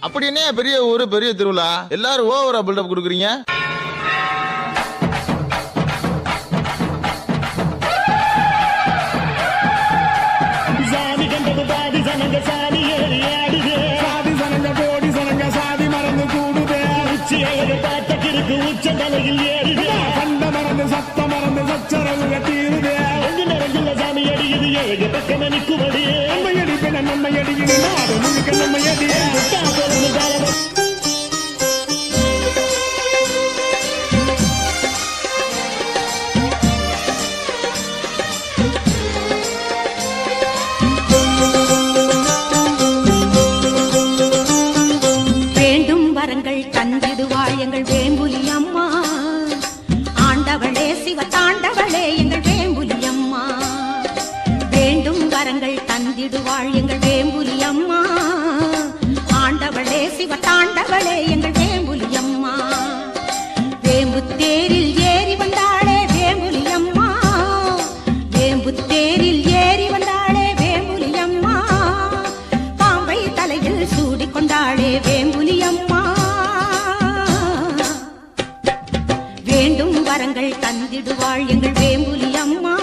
அப்படி என்ன பெரிய ஊரு பெரிய திருவிழா எல்லாரும் ஓவரா பில்டப் கொடுக்குறீங்க? சாதி கண்டது பாதி சனங்க சாதி ஏறி ஆடுது, சாதி சனங்க கோடி சனங்க சாதி மறந்து கூடுதே, உச்சி அழகு பாட்டக்கிருக்கு உச்ச தலையில் ஏறுது, சண்ட மறந்து சத்த மறந்து சச்சரவு தீருதே, எங்கு நிறைஞ்சுள்ள சாமி அடியுது ஏழு பக்கம் நிற்குமடி, நன்மை அடிப்பேன் நன்மை அடிக்கிறேன் நாடு முழுக்க நன்மை அடியே தந்திடுவாள் எங்கள் வேம்புலி அம்மா, ஆண்டவளே சிவ தாண்டவளே எங்கள் வேம்புலி அம்மா. வேண்டும் வரங்கள் தந்திடுவாள் எங்கள் வேம்புலி அம்மா, ஆண்டவளே சிவ தாண்டவளே எங்கள் வேம்புலி அம்மா. வேம்பு தேரில் ஏறி வந்தாளே வேம்புலி அம்மா, வேம்பு தேரில் ஏறி வந்தாளே வேம்புலி அம்மா, பாம்பை தலையில் சூடிக்கொண்டாளே வேம்புலி அம்மா. வேண்டும் வரங்கள் தந்திடுவாள் எங்கள் வேம்புலி அம்மா,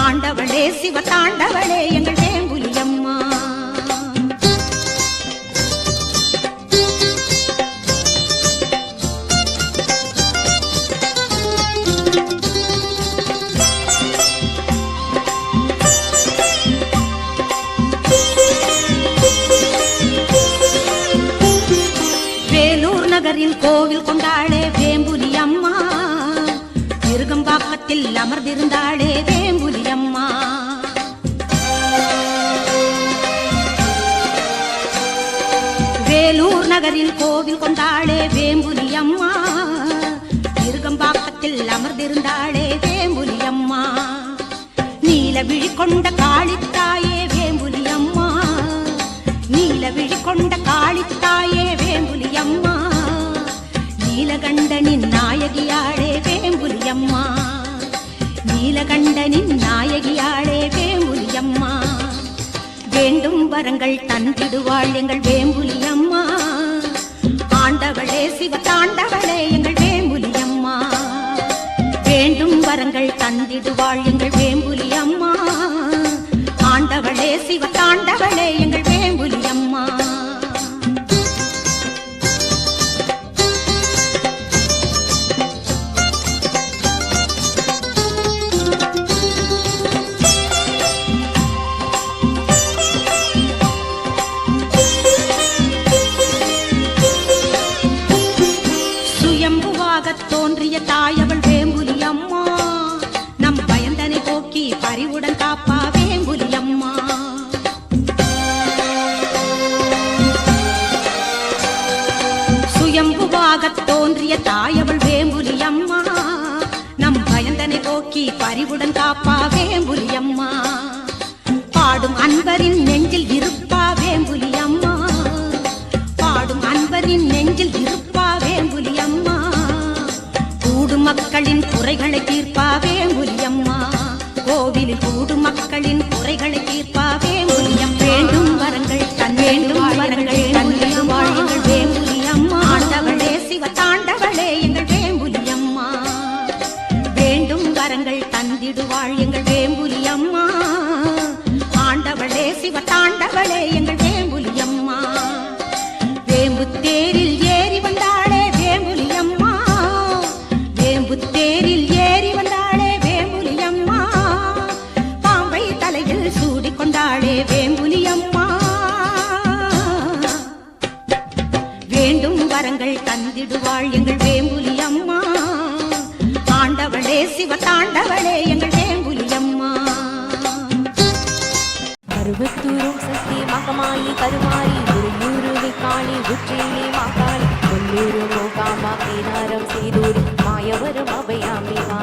ஆண்டவளே சிவ தாண்டவளே எங்கள் வேம்புலி அம்மா. வேலூர் நகரில் கோவில் கொண்டாளே வேம்புலி அம்மா, திருகம்பாக்கத்தில் அமர்ந்திருந்தாளே வேம்புலி அம்மா. வேலூர் நகரில் கோவில் கொண்டாளே வேம்புலி அம்மா, திருகம்பாக்கத்தில் அமர்ந்திருந்தாளே வேம்புலி அம்மா. நீல விழி கொண்ட காளித்தாயே வேம்புலி அம்மா, நீல விழி கொண்ட காளித்தாயே வேம்புலி அம்மா, நீலகண்டனின் நாயகியாளே வேம்புலி அம்மா, நீலகண்டனின் நாயகியாளே வேம்புலி அம்மா. வேண்டும் வரங்கள் தந்திடுவாள் எங்கள் வேம்புலி அம்மா, ஆண்டவளே சிவ தாண்டவளே எங்கள் வேம்புலி அம்மா. வேண்டும் வரங்கள் தந்திடுவாள் எங்கள் வேம்புலி அம்மா, ஆண்டவளே சிவ தாண்டவளே எங்கள் வேம்புலி அம்மா. தோன்றிய தாயவள் வேம்புலி அம்மா, நம் பயந்தனை போக்கி பறிவுடன் காப்பா வேம்புலி அம்மா. சுயம்புவாக தோன்றிய தாயவள் வேம்புலி அம்மா, நம் பயந்தனை போக்கி பறிவுடன் காப்பா வேம்புலி அம்மா. பாடும் அன்பரின் நெஞ்சில் இருப்பா வேம்புலி அம்மா, பாடும் அன்பரின் நெஞ்சில் இருப்பா வேம்புலி அம்மா. கூடும் மக்களின் குறைகளை தீர்ப்பா வேம்புலி அம்மா, கோவிலில் கூடும் மக்களின் குறைகளை தீர்ப்பா வேம்புலி அம்மா. வேண்டும் வரங்கள் வேண்டும் வரங்கள் தந்திடுவாள் எங்கள் வேம்புலி அம்மா, ஆண்டவளே சிவ தாண்டவளே எங்கள் வேம்புலி அம்மா. வேண்டும் வரங்கள் தந்திடுவாள் எங்கள் வேம்புலி அம்மா, ஆண்டவளே சிவ தாண்டவளே எங்கள் வேம்புலி அம்மா. வேம்பு தேரில் ஏறி வந்தாளே வேம்புலி அம்மா, வேம்பு தேரில் ஏறி வந்தாளே வேம்புலி அம்மா, பாம்பை தலையில் சூடிக்கொண்டாளே வேம்புலி அம்மா. வேண்டும் வரங்கள் தந்திடுவாள் எங்கள் வேம்புலி அம்மா, ஆண்டவளே சிவ தாண்டவளே எங்கள் வேம்புலி அம்மா. அருவத்தூரும் சக்தி மகமாயி கருமாரி உருயூரு காளி உச்சினி மாகாளி கொல்லூரு மோகாமா கேதாரம் சேதூரி மாயவரம் அபயாமிகா.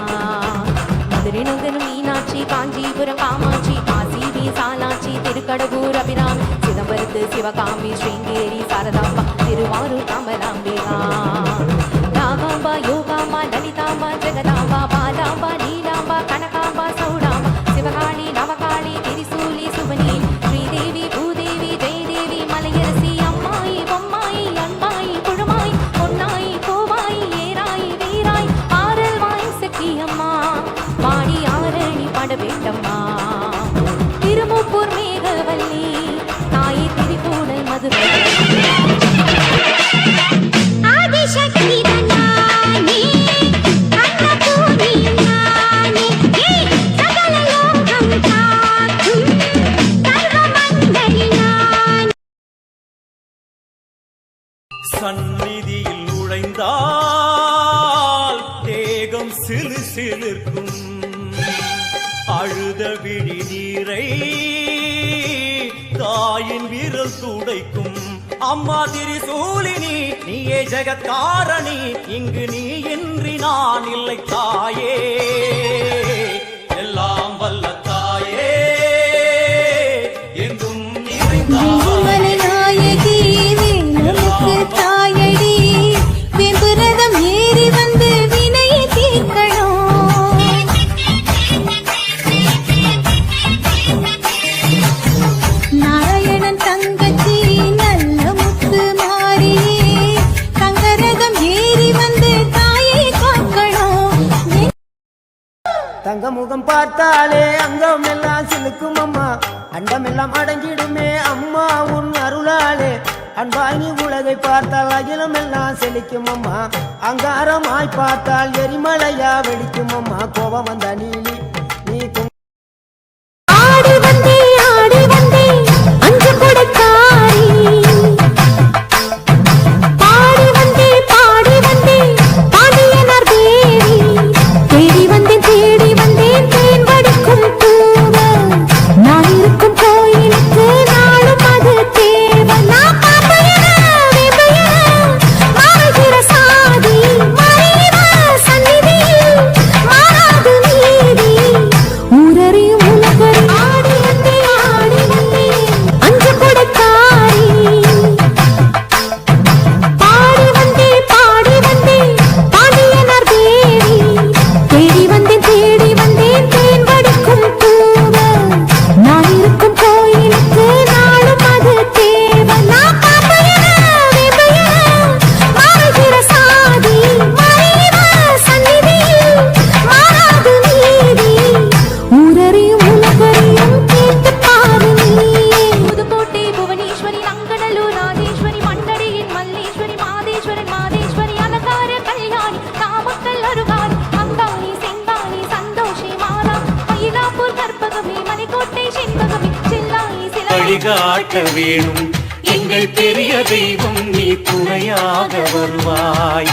மதுரை நகரம் மீனாட்சி காஞ்சிபுரம் காமாட்சி காசி விசாலாட்சி திருக்கடவூர் அபிராமி சிதம்பரத்து சிவகாமி ஸ்ரீங்கேரி சாரதாம்பா திருவாரூர் கமலாம்பிகா. ராகாம்பா யோகாம்பா லலிதாம்பா ஜெகதாம்பா பாலாம்பா நீலாம்பா கனகாம்பா சௌடாம்பா சிவகாளி நவகாளி திரிசூலி சுவனி ஸ்ரீதேவி பூதேவி ஜெயதேவி மலையரசி அம்மாயி சந்நிதியில் நுழைந்தால் தேகம் சிலு சிலிர்க்கும் அழுத விழி நீரை தாயின் விரல் துடைக்கும் அம்மா திரிசூலினி நீயே ஜெகத்காரணி இங்கு நீ இன்றி நான் இல்லை தாயே எல்லாம் வல்ல தாயே எங்கும் நிறைந்தாய் நாயகி வேலுக்கு தாயடி வெம்புரதம் ஏறி வந்து வினையை தீர்க்கணும் நாராயணன் தங்கச்சி நல்ல முத்து மாறியே தங்கரதம் ஏறி வந்து தாயை காக்கணும் தங்க முகம் பார்த்தாலே அங்கம் எல்லாம் சிலுக்கும் அம்மா அண்டம் எல்லாம் அடங்கிடுமே அம்மா உன் அருளாலே அன்பாகி உலகை பார்த்தால் அகிலம் எல்லாம் செழிக்கும் அம்மா அங்காரமாய் பார்த்தால் எரிமலையா வெடிக்கும் அம்மா கோபம் வந்த நீலி நீ ஆடி வந்தே அஞ்சு கொடுத்தாரி பாடி வந்தே பாண்டியனார் தேவி தேடி வந்தேன் தேன் வடிக்கும் பூவ நான் இருக்கும் கோயிலுக்கு நாளும் அது தேவை நான் மாறுகிற சாதி மறைவ சந்நிதியில் மாறாது நீதி ஊரறியும் உலகறி ஆடி வந்தே அஞ்சு கொடுத்தாரி பாடி வந்தே பாண்டியனார் தேவி தேடி வந்தேன் தேன் வடிக்கும் பூவ நான் இருக்கும் கோயிலுக்கு நாளும் அது தேவை நான் மாறுகிற சாதி மறைவ சந்நிதியில் மாறாது நீதி ஊரறியும் உலகறியும் கேட்டு பாரு நீயே புதுக்கோட்டை புவனேஸ்வரி நங்கநல்லூர் ராஜேஸ்வரி மண்டடியின் மல்லேஸ்வரி மாதேஸ்வரி அலங்கார கல்யாணி நாமக்கல் அருகாணி அங்காணி செங்காணி சந்தோஷி மாலா மயிலாப்பூர் கற்பகமே மலைக்கோட்டை செண்பகமே சில்லாயி வழிகாட்ட வேணும் எங்கள் பெரிய தெய்வம் நீ துணையாக வருவாய்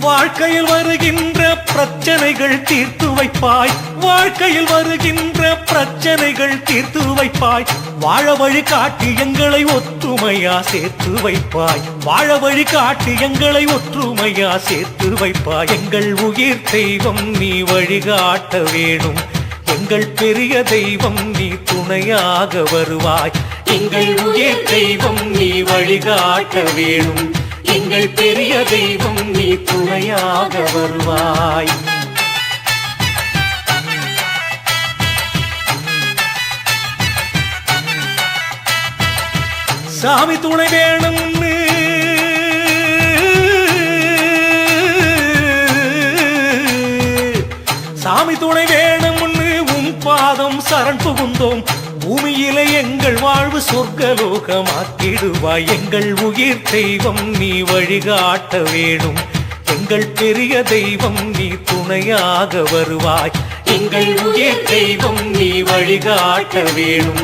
வாழ்க்கையில் வருகின்ற பிரச்சனைகள் தீர்த்து வைப்பாய் வாழ்க்கையில் வருகின்ற பிரச்சனைகள் தீர்த்து வைப்பாய் வாழ வழி காட்டி எங்களை ஒற்றுமையா சேர்த்து வைப்பாய் வாழ வழி காட்டி எங்களை ஒற்றுமையா சேர்த்து வைப்பாய் எங்கள் உயிர் தெய்வம் நீ வழிகாட்ட வேணும் எங்கள் பெரிய தெய்வம் நீ துணையாக வருவாய் எங்கள் உயிர் தெய்வம் நீ வழிகாட்ட வேணும் எங்கள் பெரிய தெய்வம் நீ துணையாக வருவாய் சாமி துணை வேணும்னு சாமி துணை வேணும்னு உன் பாதம் சரண் புகுந்தோம் பூமியிலே எங்கள் வாழ்வு சொர்க்கலோகமாக்கிடுவாய் எங்கள் உயிர் தெய்வம் நீ வழிகாட்ட வேணும் எங்கள் பெரிய தெய்வம் நீ துணையாக வருவாய் எங்கள் உயிர் தெய்வம் நீ வழிகாட்ட வேணும்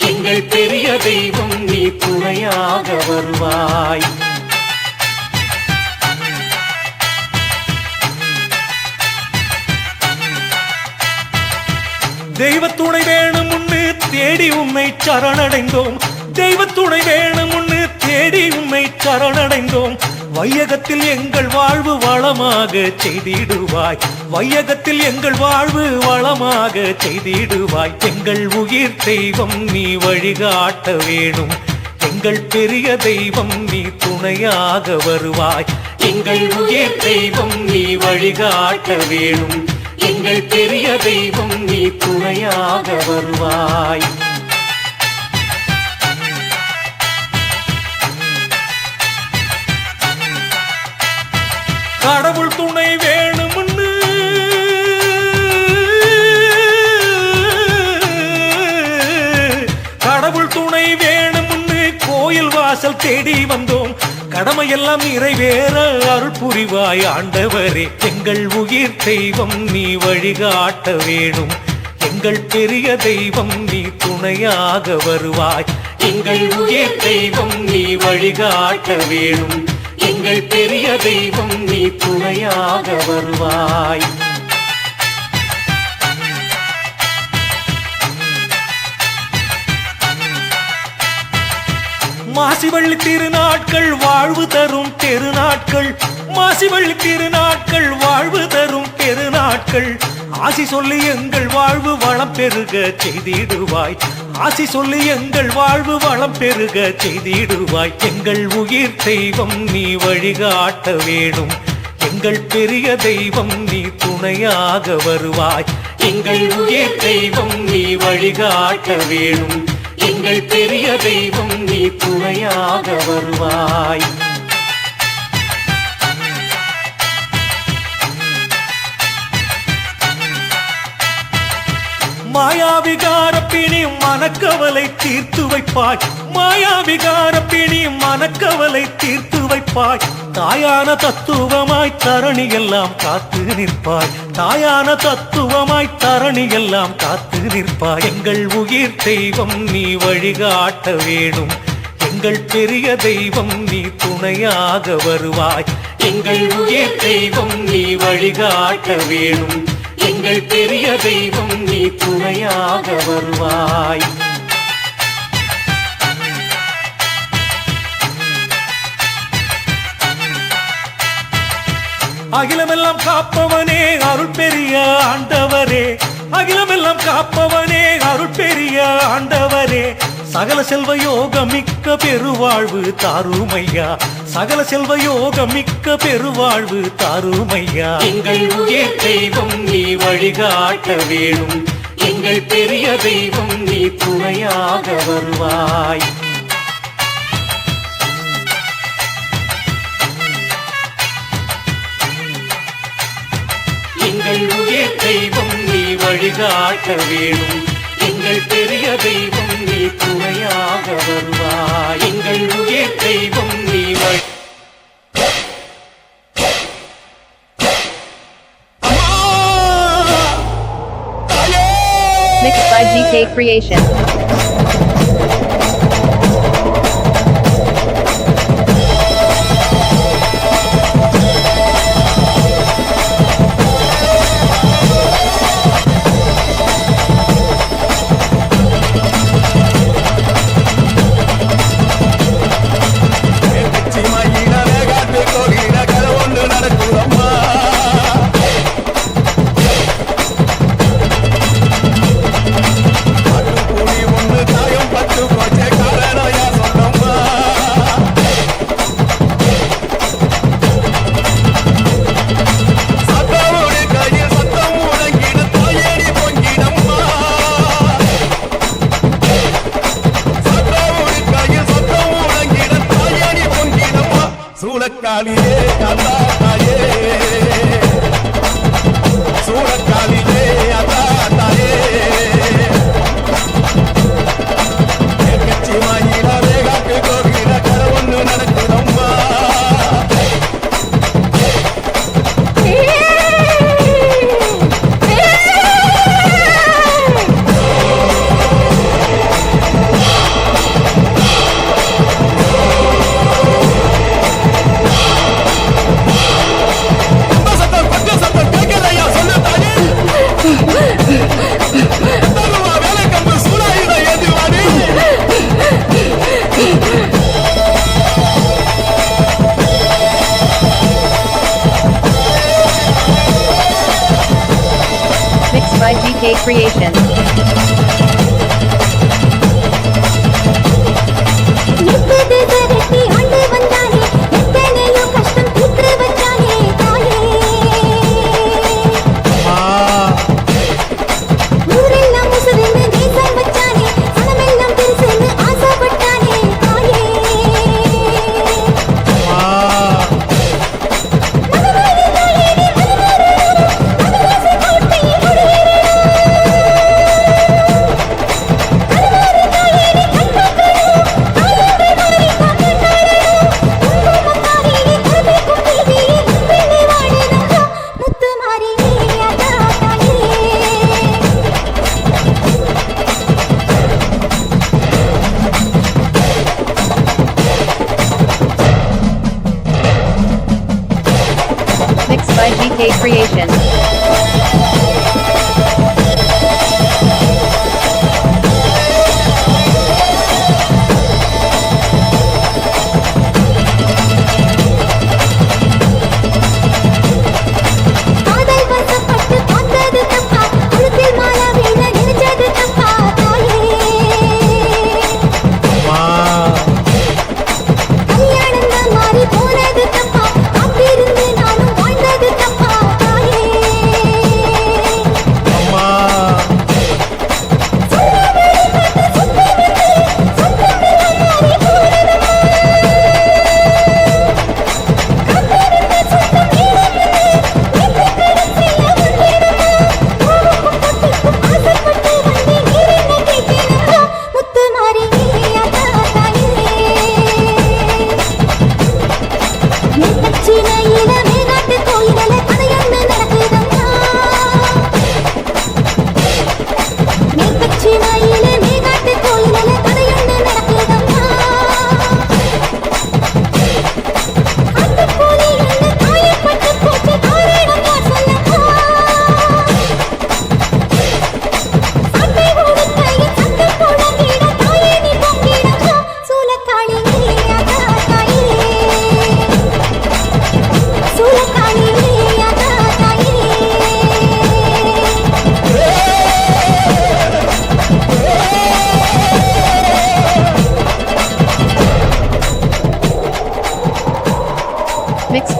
எங்கள் பெரிய தெய்வம் நீ துணையாக வருவாய் தெய்வத்துணை வேணும்னு தேடி உன்னை சரணடைந்தோம் தெய்வத்துணை வேணும்னு தேடி உன்னை சரணடைந்தோம் வையகத்தில் எங்கள் வாழ்வு வளமாக செய்திடுவாய் வையகத்தில் எங்கள் வாழ்வு வளமாக செய்திடுவாய் எங்கள் உயிர் தெய்வம் நீ வழிகாட்ட வேணும் எங்கள் பெரிய தெய்வம் நீ துணையாக வருவாய் எங்கள் உயிர் தெய்வம் நீ வழிகாட்ட வேணும் எங்கள் பெரிய தெய்வம் நீ துணையாக வருவாய் கடவுள் துணை வேணும்னு கடவுள் துணை வேணும்னு கோயில் வாசல் தேடி வந்தோம் கடமையெல்லாம் நிறைவேற அருள் புரிவாய் ஆண்டவரே எங்கள் உயிர் தெய்வம் நீ வழிகாட்ட வேணும் எங்கள் பெரிய தெய்வம் நீ துணையாக வருவாய் எங்கள் உயிர் தெய்வம் நீ வழிகாட்ட வேணும் எங்கள் பெரிய தெய்வம் நீ துணையாக வருவாய் மாசிவள்ளி திருநாட்கள் வாழ்வு தரும் பெருநாட்கள் மாசிவள்ளி திருநாட்கள் வாழ்வு தரும் பெருநாட்கள் ஆசி சொல்லி எங்கள் வாழ்வு வளம் பெருக செய்திடுவாய் ஆசி சொல்லி எங்கள் வாழ்வு வளம் பெருக செய்திடுவாய் எங்கள் உயிர் தெய்வம் நீ வழிகாட்ட வேணும் எங்கள் பெரிய தெய்வம் நீ துணையாக வருவாய் எங்கள் உயிர் தெய்வம் நீ வழிகாட்ட வேணும் எங்கள் பெரிய தெய்வம் நீ துணையாக வருவாய் மாயாவிகார பிணி மனக்கவலை தீர்த்து வைப்பாய் மாயாவிகார பிணி மனக்கவலை தீர்த்து வைப்பாய் தாயான தத்துவமாய் தரணி எல்லாம் காத்து நிற்பாய் தாயான தத்துவமாய் தரணி எல்லாம் காத்து நிற்பாய் எங்கள் உயிர் தெய்வம் நீ வழிகாட்ட வேணும் எங்கள் பெரிய தெய்வம் நீ துணையாக வருவாய் எங்கள் உயிர் தெய்வம் நீ வழிகாட்ட வேணும் எங்கள் பெரிய தெய்வம் நீ துணையாக வருவாய் அகிலமெல்லாம் காப்பவனே அருள் பெரிய ஆண்டவரே அகிலமெல்லாம் காப்பவனே அருள் பெரிய ஆண்டவரே சகல செல்வ யோகம் மிக்க பெருவாழ்வு தாருமையா சகல செல்வ யோகம் மிக்க பெருவாழ்வு தாருமையா எங்கள் உயிர் தெய்வம் நீ வழிகாட்ட வேணும் எங்கள் பெரிய தெய்வம் நீ துணையாக வருவாய் எங்கள் உயிர் தெய்வம் நீ வழிகாட்ட வேணும் எங்கள் பெரிய தெய்வம் நீ துணையாக வருவாய் எங்கள் உயிர் தெய்வம் நீ Mixed by GK Creation. சூளக்காலியே அந்தா தாயே சூளக்காலியே அந்தா தாயே கட்சி மாயில வேகாக்கு கோகில கரை ஒன்று நடக்குதம்மா Mixed by GK Creation. எப்பது தரட்டி ஆண்டு வந்தானே எத்தனையோ கஷ்டம் தீர்த்து வச்சானே தாயே ஊரெல்லாம் முசுதுன்னு தேசம் வச்சானே சனமெல்லாம் பெருசுன்னு ஆசைப்பட்டானே தாயே மகவானே தாயே நீ மனவாசி கோட்டையை முழுகிறேன்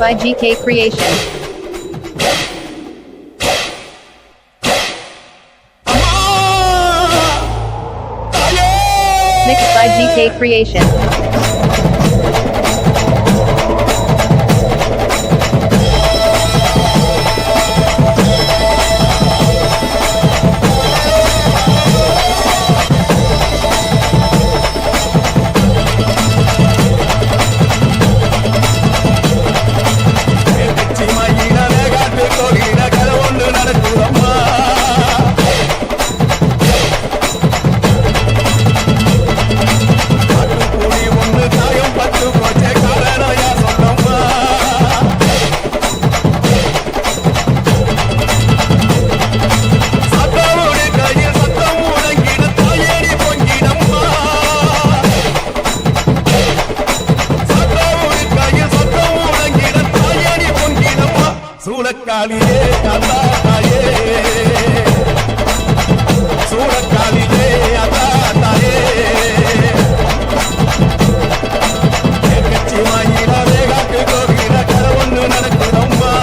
by GK Creation. Mixed by GK Creation. சூளக்காலியே அதா தாயே சூளக்காலியே அதா தாயே கட்சி மாயில வேகாட்டு கோவில கரை ஒன்று நடக்குதம்மா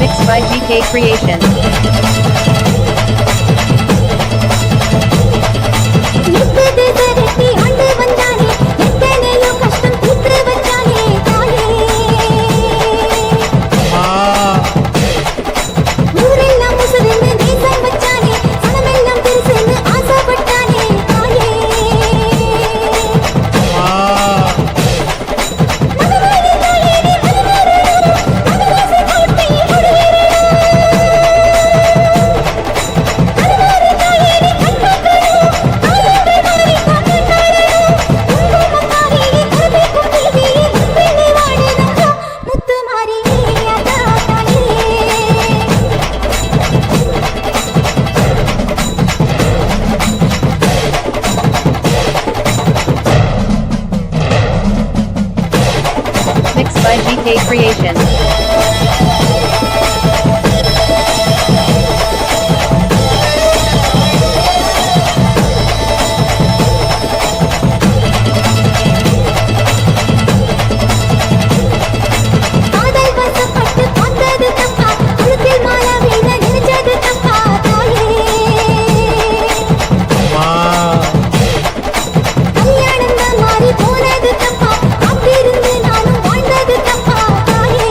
Mixed by GK Creation. எப்பது தரட்டி ஆண்டு வந்தானே எத்தனையோ கஷ்டம் தீர்த்து வச்சானே தாயே ஊரெல்லாம் முசுதுன்னு தேசம் வச்சானே சனமெல்லாம் பெருசுன்னு ஆசைப்பட்டானே தாயே முத்து மாறி அதா தாயே Mixed by GK Creation. காதல் வசப்பட்டு பார்த்தது தப்பா கழுத்தில் மாலை வீண நினைச்சது தப்பா தாயே கல்யாணம் தான் மாறி போனது தப்பா காத்திருந்து நானும் வாழ்ந்தது தப்பா தாயே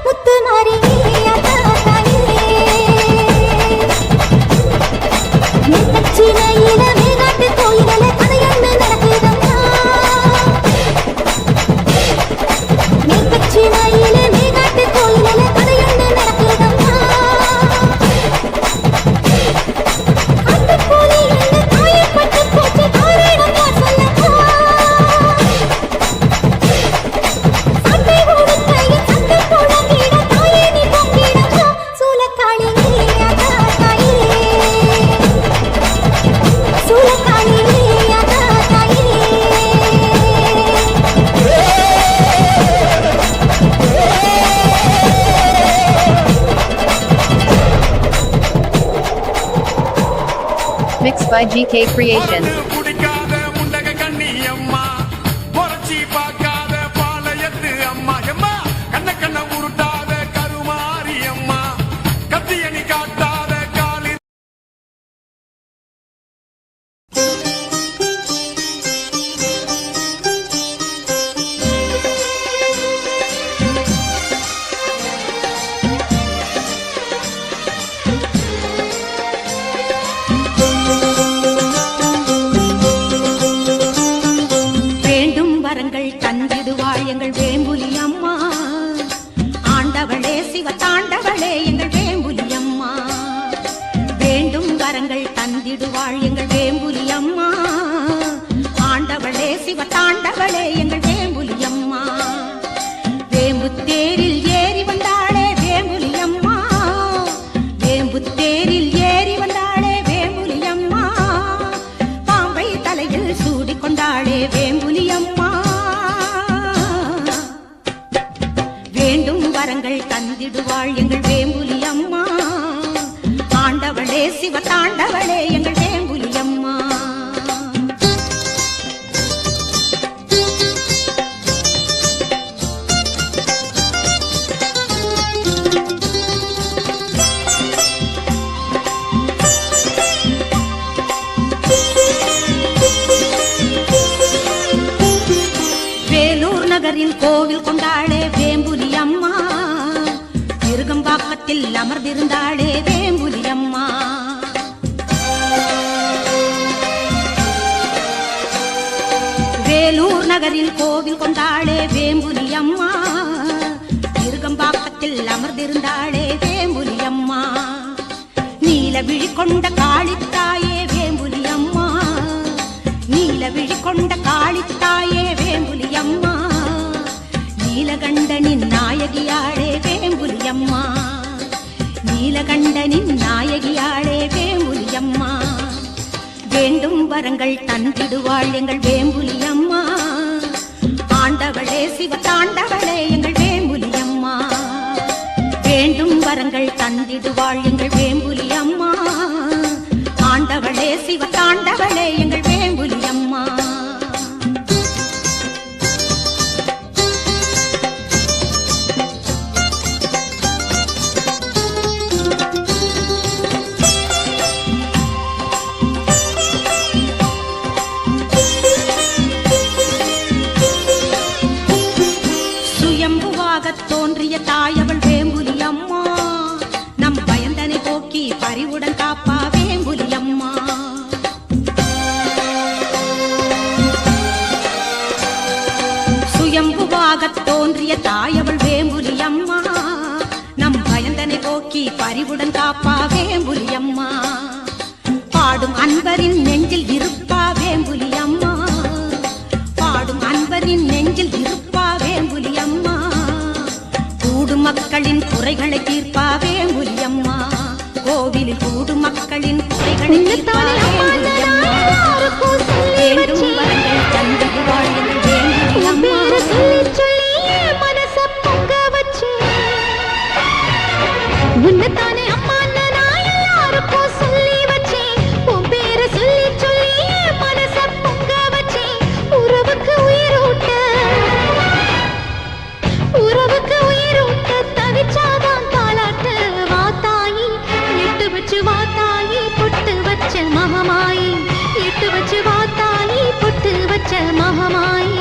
முத்து மாறி அதா தாயே கட்சியில மேகாட்டு கோயில கதையொன்று நடக்குதம்மா கட்சியில மேகாட்டு கோயில கதையொன்று நடக்குதம்மா காட்டுப்பூரி என்று காயப்பட்டு போச்சு காரணம் யார் சொல்லம்மா சண்டை ஓடுக்கையில் சண்டை போடங்கிட தாயே நீ பொங்கிடம்மா சூலக்காளி அதா தாயே சூலக்காளி அதா தாயே Mixed by GK Creation. குடிக்காத முண்டக கண்ணி அம்மா பொறச்சி பார்க்காத பாளையத்து அம்மா எம்மா கண்ண கண்ண உருட்டாத கருமாரி அம்மா கத்தியணி காட்டாத காலி சிவத்தாண்டவளே எங்கள் வேம்புலி அம்மா. வேம்பு தேரில் ஏறி வந்தாளே வேம்புலி அம்மா. வேம்பு தேரில் ஏறி வந்தாளே வேம்புலி அம்மா. பாம்பை தலையில் சூடிக்கொண்டாளே வேம்புலி அம்மா. வேண்டும் வரங்கள் தந்திடுவாள் எங்கள் வேம்புலி அம்மா. ஆண்டவளே சிவத்தாண்டவளே எங்கள் வேம்புலி அம்மா. வேலூர் நகரில் கோவில் கொண்டாளே வேம்புலி அம்மா. திருகம்பாக்கத்தில் அமர்ந்திருந்தாளே வேம்புலி அம்மா. வேலூர் நகரில் கோவில் கொண்டாளே வேம்புலி அம்மா. திருகம்பாக்கத்தில் அமர்ந்திருந்தாளே வேம்புலி அம்மா. நீல விழி கொண்ட காளித்தாயே வேம்புலி அம்மா. நீல விழி கொண்ட காளித்தாயே வேம்புலி அம்மா. நீலகண்டனின் நாயகியாளே வேம்புலி அம்மா. நீலகண்டனின் நாயகியாளே வேம்புலி அம்மா. வேண்டும் வரங்கள் தந்திடுவாள் எங்கள் வேம்புலி அம்மா. ஆண்டவளே சிவத்தாண்டவளே எங்கள் வேம்புலி அம்மா. வேண்டும் வரங்கள் தந்திடுவாள் எங்கள் வேம்புலி அம்மா. ஆண்டவளே சிவத்தாண்டவளே எங்கள் வேம்புலி அம்மா. தோன்றிய தாயவள் வேம்புலி அம்மா. நம் பயந்தனை போக்கி பரிவுடன் காப்பா வேம்புலி அம்மா. சுயம்புவாக தோன்றிய தாயவள் வேம்புலி அம்மா. நம் பயந்தனை போக்கி பரிவுடன் காப்பா வேம்புலி அம்மா. பாடும் அன்பரின் நெஞ்சில் இருப்பா வேம்புலி அம்மா. பாடும் அன்பரின் நெஞ்சில் இருப்பா வேம்புலி அம்மா. கூடும் மக்களின் குறைகளை தீர்ப்பா வேம்புலி அம்மா. கோவிலில் கூடும் மக்களின் குறைகளை தீர்ப்பா வேம்புலி அம்மா. வேண்டும் வரங்கள் தந்திடுவாள் எங்கள் வேம்புலி அம்மா. உன்னதானே அம்மா நான் எல்லாருக்கும் சொல்லி வச்சேன். உன் பேரை சொல்லி சொல்லி மனச பொங்க வச்சேன். உறவுக்கு உயிரூட்ட உறவுக்கு உயிரூட்ட தவிச்சாதான் தாலாட்டு. வாத்தாயி எட்டு வச்சு வாத்தாயி பொட்டு வச்ச மகமாயி. எட்டு வச்சு வாத்தாயி பொட்டு வச்ச மகமாயி.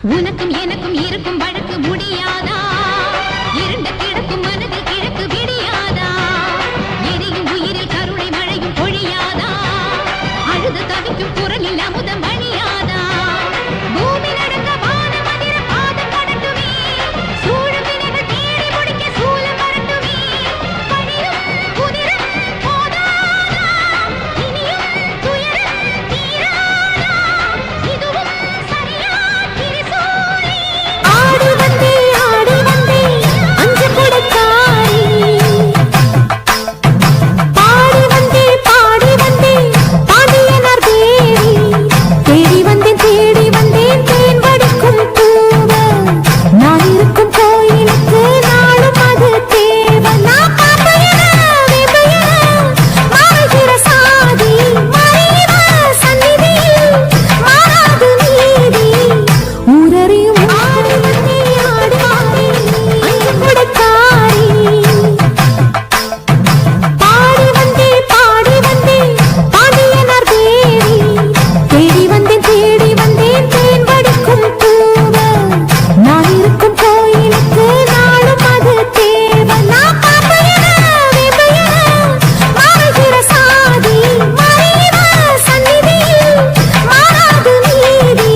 உனக்கும் எனக்கும் இருக்கும் வழக்கு முடியாதா இருண்ட கிடக்கும் மனதில் கிழக்கு விடியாதா எரியும் உயிரில் கருணை மழையும் பொழியாதா அழுது தவிக்கும் குரலில் அமுதம் வழியாதா பூமி நடக்க வானம் அதிர பாதம் படட்டுமே சூழும் வினைகள் தேடி முடிக்க சூலம் வரட்டுமே பணியும் குதிரும் போதாதா இனியும் துயரம் தீராதா இதுவும் சரியா திரிசூலி ஆடி வந்தே அஞ்சு கொடுத்தாரி பாடி வந்தே பாண்டியனார் தேவி தேடி வந்தேன் தேன் வடிக்கும் பூவ நான் இருக்கும் கோயிலுக்கு நாளும் அது தேவை நான் மாறுகிற சாதி மறைவ சந்நிதியில் மாறாது நீதி ஊரறியும் ஆடி வந்தே அஞ்சு கொடுத்தாரி பாடி வந்தே பாண்டியனார் தேவி தேடி வந்தேன் தேன் வடிக்கும் பூவ நான் இருக்கும் கோயிலுக்கு நாளும் அது தேவை நான் மாறுகிற சாதி மறைவ சந்நிதியில் மாறாது நீதி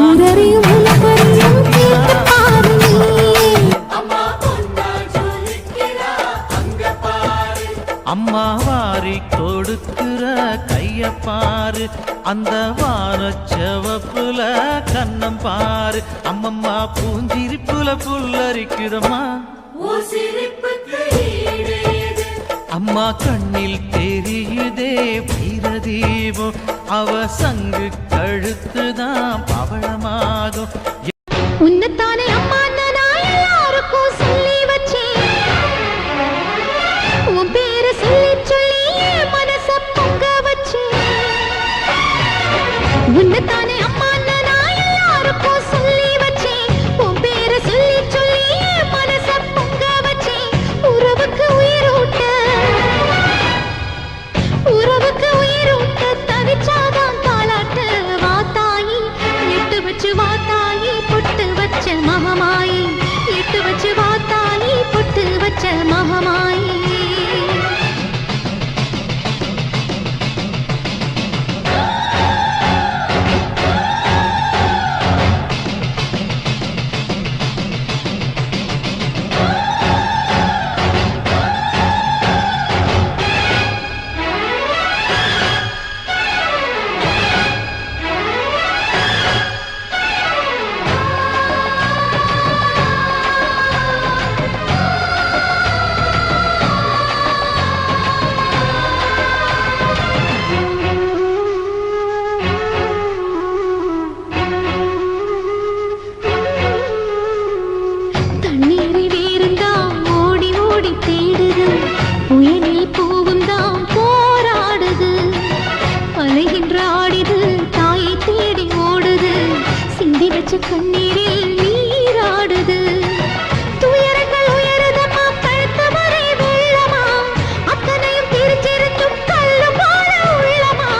ஊரறியும் உலகறியும் கேட்டு பாரு அம்மா வாரி கொடுக்கிற கைய பாரு அந்த வானச்சவப்புல கண்ணம் பாரு அம்மம்மா பூஞ்சிரிப்புல புல்லரிக்குதம்மா அம்மா கண்ணில் தெரியுதே வீரதீபம் அவ சங்கு கழுத்துதான் பவளமாகும் உன்னத்தானே அம்மா நான் எல்லாருக்கும் சொல்லி வச்சேன் உன் பேரை சொல்லி என் மனச பொங்க வச்சேன் உன்னத்தானே அம்மா நான் எல்லாருக்கும் சொல்லி வச்சேன் உன் பேரை சொல்லி என் மனச பொங்க வச்சேன் உறவுக்கு உயிரூட்ட தவிச்சாதான் தாளாட்டு வாத்தாயி எட்டு வச்சு வாத்தாயி பொட்டு வச்ச மகமாயி எட்டு வச்சு வாத்தாயி பொட்டு வச்ச மகமாயி தண்ணீரை வேறுந்தான் ஓடி ஓடி தேடுது புயலில் பூவும் தான் போராடுது அலைகின்ற ஆடிது தாயை தேடி ஓடுது சிந்தி வச்ச கண்ணீரில் நீராடுது துயரங்கள் உயருதம்மா கழுத்து வரை வெள்ளமா அத்தனையும் பிரிஞ்சிருந்தும் கல்லு போல உள்ளமா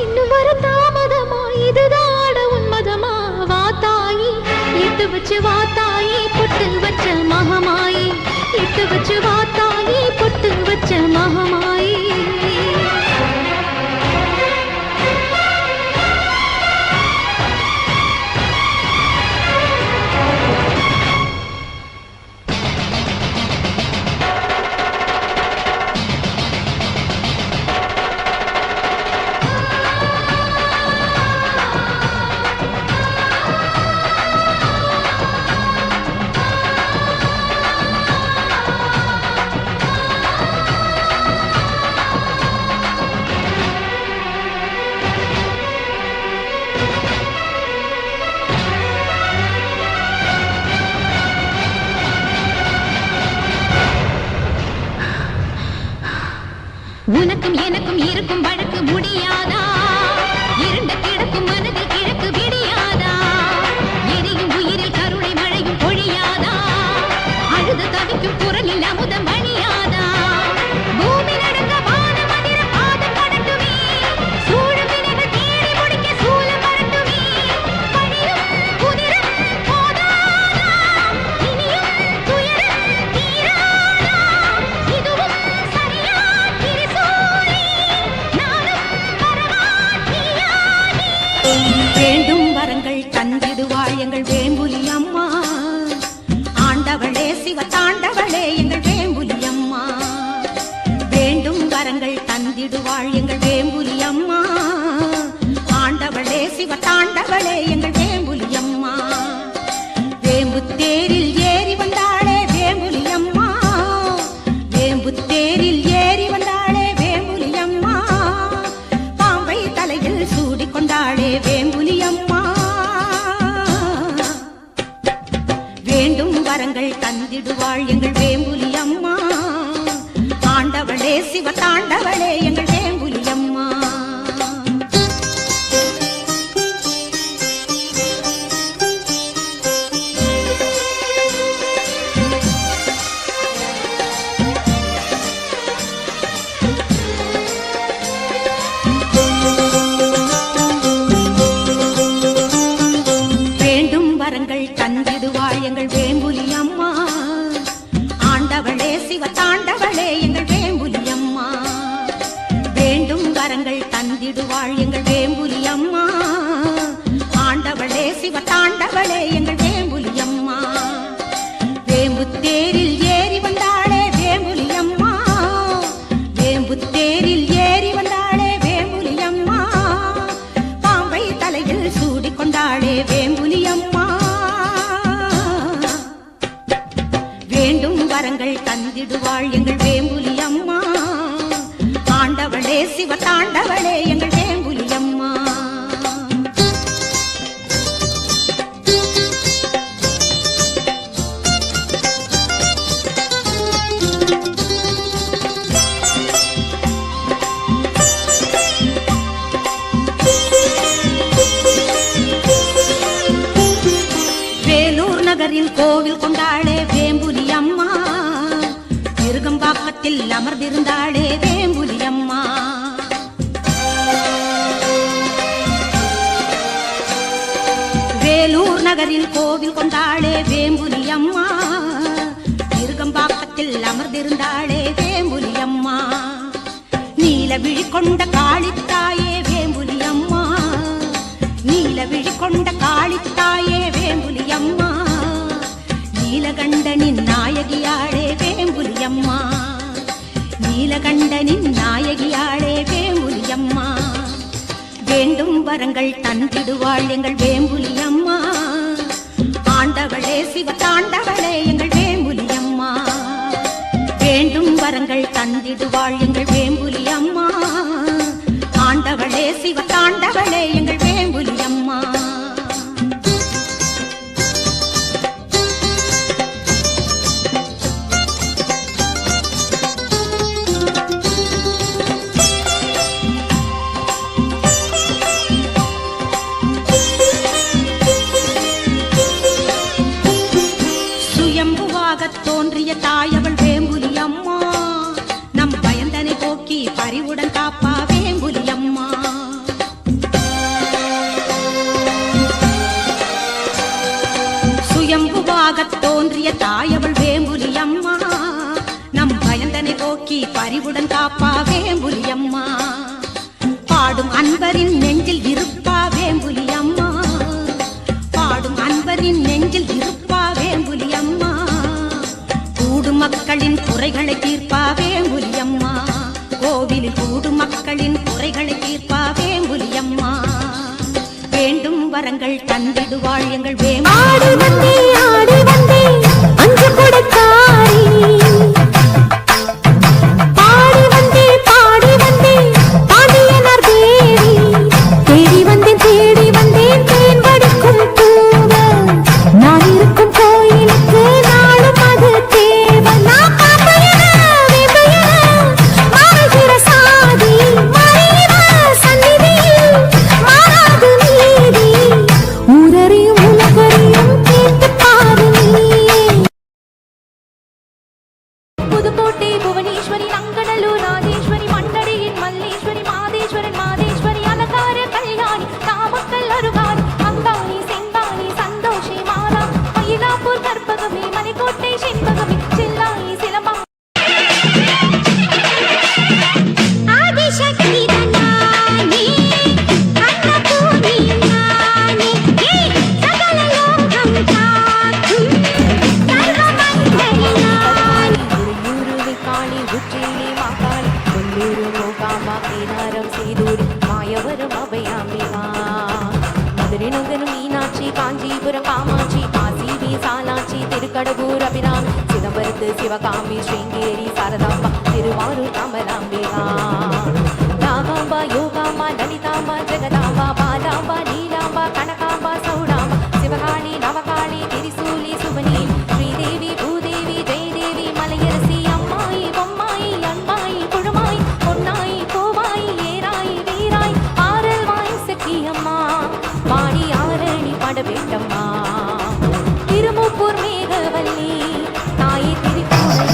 இன்னும் வர தாமதமா இதுதாட உன்மதமா வாத்தாயி எட்டு வச்சு வாத்தாயி பொட்டு வச்ச மகமாயி எட்டு வச்சு வாத்தாயி பொட்டு வச்ச மகமாயி உனக்கும் எனக்கும் இருக்கும் வழக்கு முடியாதா இருண்ட கிடக்கும் மனதில் கிழக்கு விடியாதா எரியும் உயிரில் கருணை மழையும் பொழியாதா அழுது தவிக்கும் குரலில் அமுதம் வழியாதா பூமி நடக்க வானம் அதிர பாதம் படட்டுமே சூழும் வினைகள் தேடி முடிக்க சூலம் வரட்டுமே பணியும் குதிரும் வேண்டும் வரங்கள் தந்திடுவாள் எங்கள் வேம்புலி அம்மா ஆண்டவளே சிவ தாண்டவளே எங்கள் வேம்புலி அம்மா வேண்டும் வரங்கள் தந்திடுவாள் எங்கள் வேம்புலி அம்மா ஆண்டவளே சிவ தாண்டவளே எங்கள் வேம்புலி அம்மா வேம்பு தேரில் ஏறி வந்தாளே வேம்புலி அம்மா வேம்பு தேரில் ஏறி வந்தாளே வேம்புலி அம்மா பாம்பை தலையில் சூடிக்கொண்டாளே வேம்புலி அம்மா வேண்டும் வரங்கள் தந்திடுவாள் எங்கள் வேம்புலி அம்மா ஆண்டவளே சிவ தாண்டவளே எங்கள் வேம்புலி அம்மா வேண்டும் வரங்கள் தந்திடுவாள் எங்கள் வேம்புலி அம்மா ஆண்டவளே சிவ தாண்டவளே எங்கள் வேம்புலி அம்மா வேண்டும் வரங்கள் தந்திடுவாள் எங்கள் வேம்புலி அம்மா ஆண்டவளே சிவ தாண்டவளே எங்கள் வேம்புலி அம்மா வேம்பு தேரில் ஏறி வந்தாளே வேம்புலி அம்மா வேம்பு தேரில் ஏறி வந்தாளே வேம்புலி அம்மா பாம்பை தலையில் சூடிக்கொண்டாளே வேம்புலி அம்மா வேண்டும் வரங்கள் தந்திடுவாள் எங்கள் வேம்புலி அம்மா ஆண்டவளே சிவ தாண்டவளே எங்கள் வேம்புலி அம்மா வேலூர் நகரில் கோவில் கொண்டாளே வேம்புலி அம்மா திருகம்பாக்கத்தில் அமர்ந்திருந்தாளே வேம்புலி அம்மா வேலூர் நகரில் கோவில் கொண்டாளே வேம்புலி அம்மா திருகம்பாக்கத்தில் அமர்ந்திருந்தாளே வேம்புலி அம்மா நீல விழி கொண்ட காளித்தாயே வேம்புலி அம்மா நீல விழி கொண்ட காளித்தாயே வேம்புலி அம்மா நீலகண்டனின் நாயகியாளே வேம்புலி அம்மா நீலகண்டனின் நாயகியாளே வேம்புலி அம்மா வேண்டும் வரங்கள் தந்திடுவாள் எங்கள் வேம்புலி அம்மா ஆண்டவளே சிவ தாண்டவளே எங்கள் வேம்புலி அம்மா வேண்டும் வரங்கள் தந்திடுவாள் எங்கள் வேம்புலி அம்மா ஆண்டவளே சிவ தாண்டவளே எங்கள் வேம்புலி அம்மா சுயம்புவாகத் தோன்றிய தாயவள் வேம்புலி அம்மா நம் பயந்தனை போக்கி பரிவுடன் காப்பா வேம்புலி அம்மா சுயம்புவாகத் தோன்றிய தாயவள் வேம்புலி அம்மா நம் பயந்தனை போக்கி பரிவுடன் காப்பா வேம்புலி அம்மா பாடும் அன்பரின் நெஞ்சில் இருப்பா வேம்புலி அம்மா பாடும் அன்பரின் நெஞ்சில் இருப்பா வேம்புலி அம்மா கூடும் மக்களின் குறைகளை தீர்ப்பா வேம்புலி அம்மா கோவிலில் கூடும் மக்களின் குறைகளை தீர்ப்பா வேம்புலி அம்மா வேண்டும் வரங்கள் தந்திடுவாள் எங்கள் ஆடி வேம்புலி வந்தே ஆடி வந்தே அஞ்சு கொடுத்தாரி மதுரை நந்தனம் மீனாட்சி காஞ்சிபுரம் காமாட்சி காசி விசாலாட்சி திருக்கடவூர் அபிராமி சிதம்பரத்து சிவகாமி ஸ்ரீங்கேரி சாரதாம்பா திருவாரூர் கமலாம்பிகா நாகாம்பா யோகாம்பா லலிதாம்பா ஜெகதாம்பா பாலாம்பா நீலாம்பா கனகாம்பா சௌடாம்பா சிவகாளி நவகாளி திரிசூலி சுவனி ஸ்ரீதேவி பூதேவி ஜெயதேவி மலையரசி அம்மாயி பொம்மாயி அன்பாயி குழுமாய் பொன்னாயி கோவாயி ஏராயி வீராய் ஆரல் வாய் சக்கியம்மா வாடி ஆரணி பட வேண்டம்மா திருமுப்பூர் மேகவல்லி தாயி திரிபுரை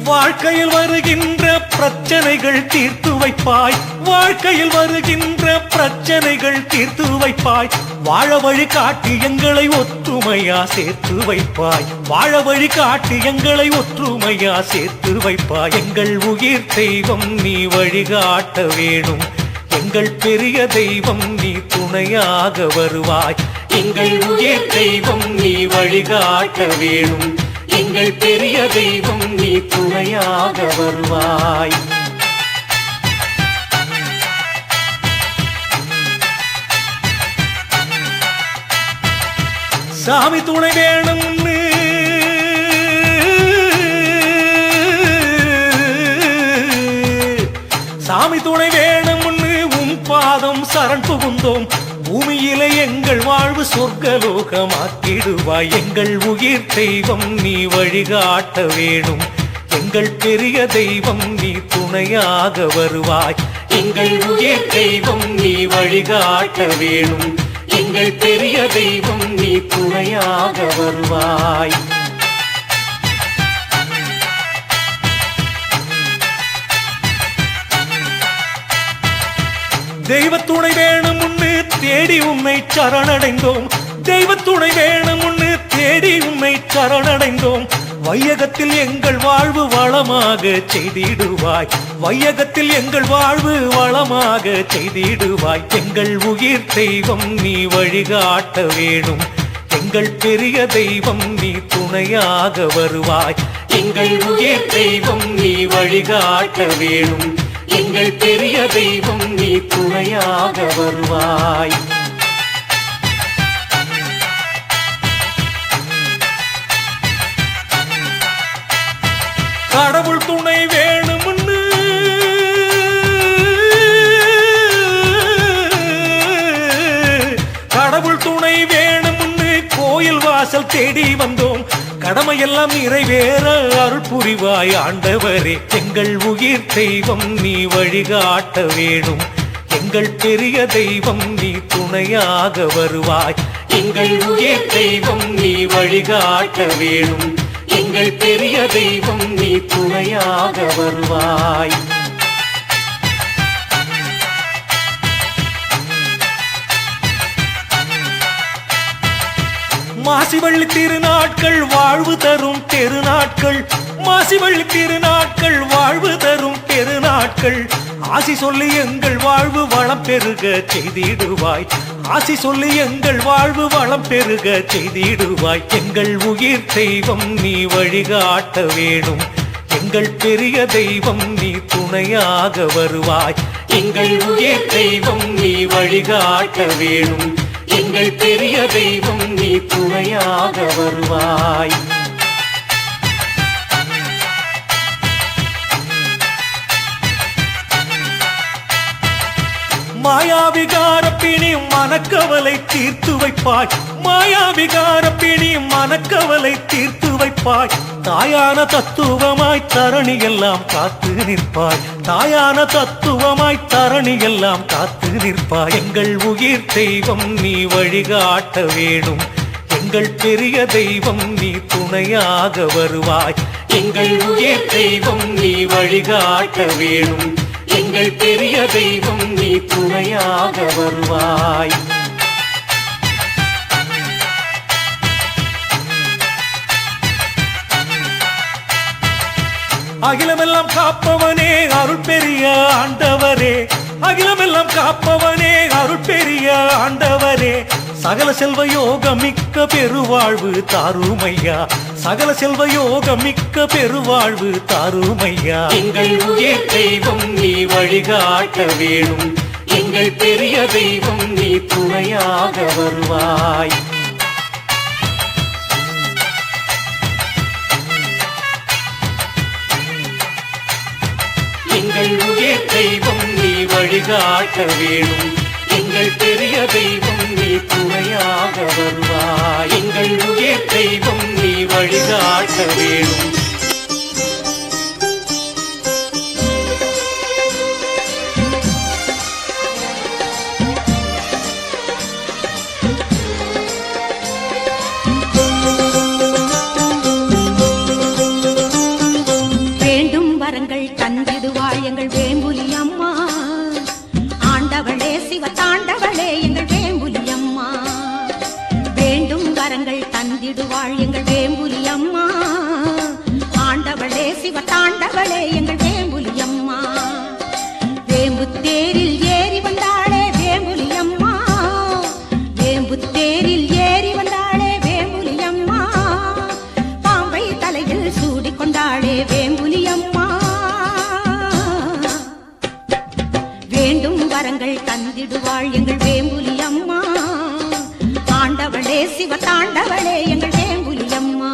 வாழ்க்கையில் வருகின்ற பிரச்சனைகள் தீர்த்து வைப்பாய், வாழ்க்கையில் வருகின்ற பிரச்சனைகள் தீர்த்து வைப்பாய், வாழ வழி காட்டி எங்களை ஒற்றுமையா சேர்த்து வைப்பாய், வாழ வழி காட்டி எங்களை ஒற்றுமையா சேர்த்து வைப்பாய். எங்கள் உயிர் தெய்வம் நீ வழிகாட்ட வேணும், எங்கள் பெரிய தெய்வம் நீ துணையாக வருவாய். எங்கள் உயிர் தெய்வம் நீ வழிகாட்ட வேணும், எங்கள் பெரிய தெய்வம் நீ துணையாக வருவாய். சாமி துணை வேணும்னு சாமி துணை வேணும்னு உன் பாதம் சரண் புகுந்தோம், பூமியிலே எங்கள் வாழ்வு சொர்க்கலோகமாக்கிடுவாய். எங்கள் உயிர் தெய்வம் நீ வழிகாட்ட வேணும், எங்கள் பெரிய தெய்வம் நீ துணையாக வருவாய். எங்கள் உயிர் தெய்வம் நீ வழிகாட்ட வேணும், எங்கள் பெரிய தெய்வம் நீ துணையாக வருவாய். தெய்வத்துணை வேணும் முன்னு தேடி உன்னை சரணடைந்தோம், தெய்வத்துணை வேணும் முன்னு தேடி உன்னை சரணடைந்தோம். வையகத்தில் எங்கள் வாழ்வு வளமாக செய்திடுவாய், வையகத்தில் எங்கள் வாழ்வு வளமாக செய்திடுவாய். எங்கள் உயிர் தெய்வம் நீ வழிகாட்ட வேணும், எங்கள் பெரிய தெய்வம் நீ துணையாக வருவாய். எங்கள் உயிர் தெய்வம் நீ வழிகாட்ட வேணும், எங்கள் பெரிய தெய்வம் நீ துணையாக வருவாய். கடவுள் துணை வேணும்னு கடவுள் துணை வேணும்னு கோயில் வாசல் தேடி வந்தோம், கடமையெல்லாம் நிறைவேற அருள் புரிவாய் ஆண்டவரே. எங்கள் உயிர் தெய்வம் நீ வழிகாட்ட வேணும், எங்கள் பெரிய தெய்வம் நீ துணையாக வருவாய். எங்கள் உயிர் தெய்வம் நீ வழிகாட்ட வேணும், எங்கள் பெரிய தெய்வம் நீ துணையாக வருவாய். மாசிவள்ளி திருநாட்கள் வாழ்வு தரும் பெருநாட்கள், மாசிவள்ளி திருநாட்கள் வாழ்வு தரும் பெருநாட்கள். ஆசி சொல்லி எங்கள் வாழ்வு வளம் பெருக செய்திடுவாய், ஆசி சொல்லி எங்கள் வாழ்வு வளம் பெருக செய்திடுவாய். எங்கள் உயிர் தெய்வம் நீ வழிகாட்ட வேணும், எங்கள் பெரிய தெய்வம் நீ துணையாக வருவாய். எங்கள் உயிர் தெய்வம் நீ வழிகாட்ட வேணும், எங்கள் பெரிய தெய்வம் நீ துணையாக வருவாய். மாயாவிகார பிணி மனக்கவலை தீர்த்து வைப்பாய், மாயாவிகார பிணி மனக்கவலை தீர்த்து வைப்பாய். தாயான தத்துவமாய் தரணி எல்லாம் காத்து நிற்பாய், தாயான தத்துவமாய் தரணி எல்லாம் காத்து நிற்பாய். எங்கள் உயிர் தெய்வம் நீ வழிகாட்ட வேணும், எங்கள் பெரிய தெய்வம் நீ துணையாக வருவாய். எங்கள் உயிர் தெய்வம் நீ வழிகாட்ட வேணும், எங்கள் பெரிய தெய்வம் நீ துணையாக வருவாய். அகிலமெல்லாம் காப்பவனே அருள் பெரிய ஆண்டவரே, அகிலமெல்லாம் காப்பவனே அருள் பெரிய ஆண்டவரே. சகல செல்வ யோக மிக்க பெருவாழ்வு தாருமையா, சகல செல்வ யோக மிக்க பெருவாழ்வு தாருமையா. எங்கள் உயிர் தெய்வம் நீ வழிகாட்ட வேணும், எங்கள் பெரிய தெய்வம் நீ துணையாக வருவாய். எங்கள் உயிர் தெய்வம் நீ வழிகாட்ட வேணும், எங்கள் பெரிய தெய்வம் நீ துணையாக வருவாய். எங்கள் உயிர் தெய்வம் நீ வழிகாட்ட வேணும். வரங்கள் தந்திடுவாள் எங்கள் வேம்புலி அம்மா ஆண்டவளே சிவ தாண்டவளே எங்கள் வேம்புலி அம்மா வேண்டும் வரங்கள் தந்திடுவாள் எங்கள் வேம்புலி அம்மா ஆண்டவளே சிவ தாண்டவளே எங்கள் வேம்புலி அம்மா வேம்பு தேரில் ஏறி வந்தாளே வேம்புலி அம்மா வேம்பு தேரில் ஏறி வந்தாளே வேம்புலி அம்மா பாம்பை தலையில் சூடிக்கொண்டாளே வேம்புலி அம்மா வேண்டும் வரங்கள் தந்திடுவாள் எங்கள் வேம்புலி அம்மா ஆண்டவளே சிவ தாண்டவளே எங்கள் வேம்புலி அம்மா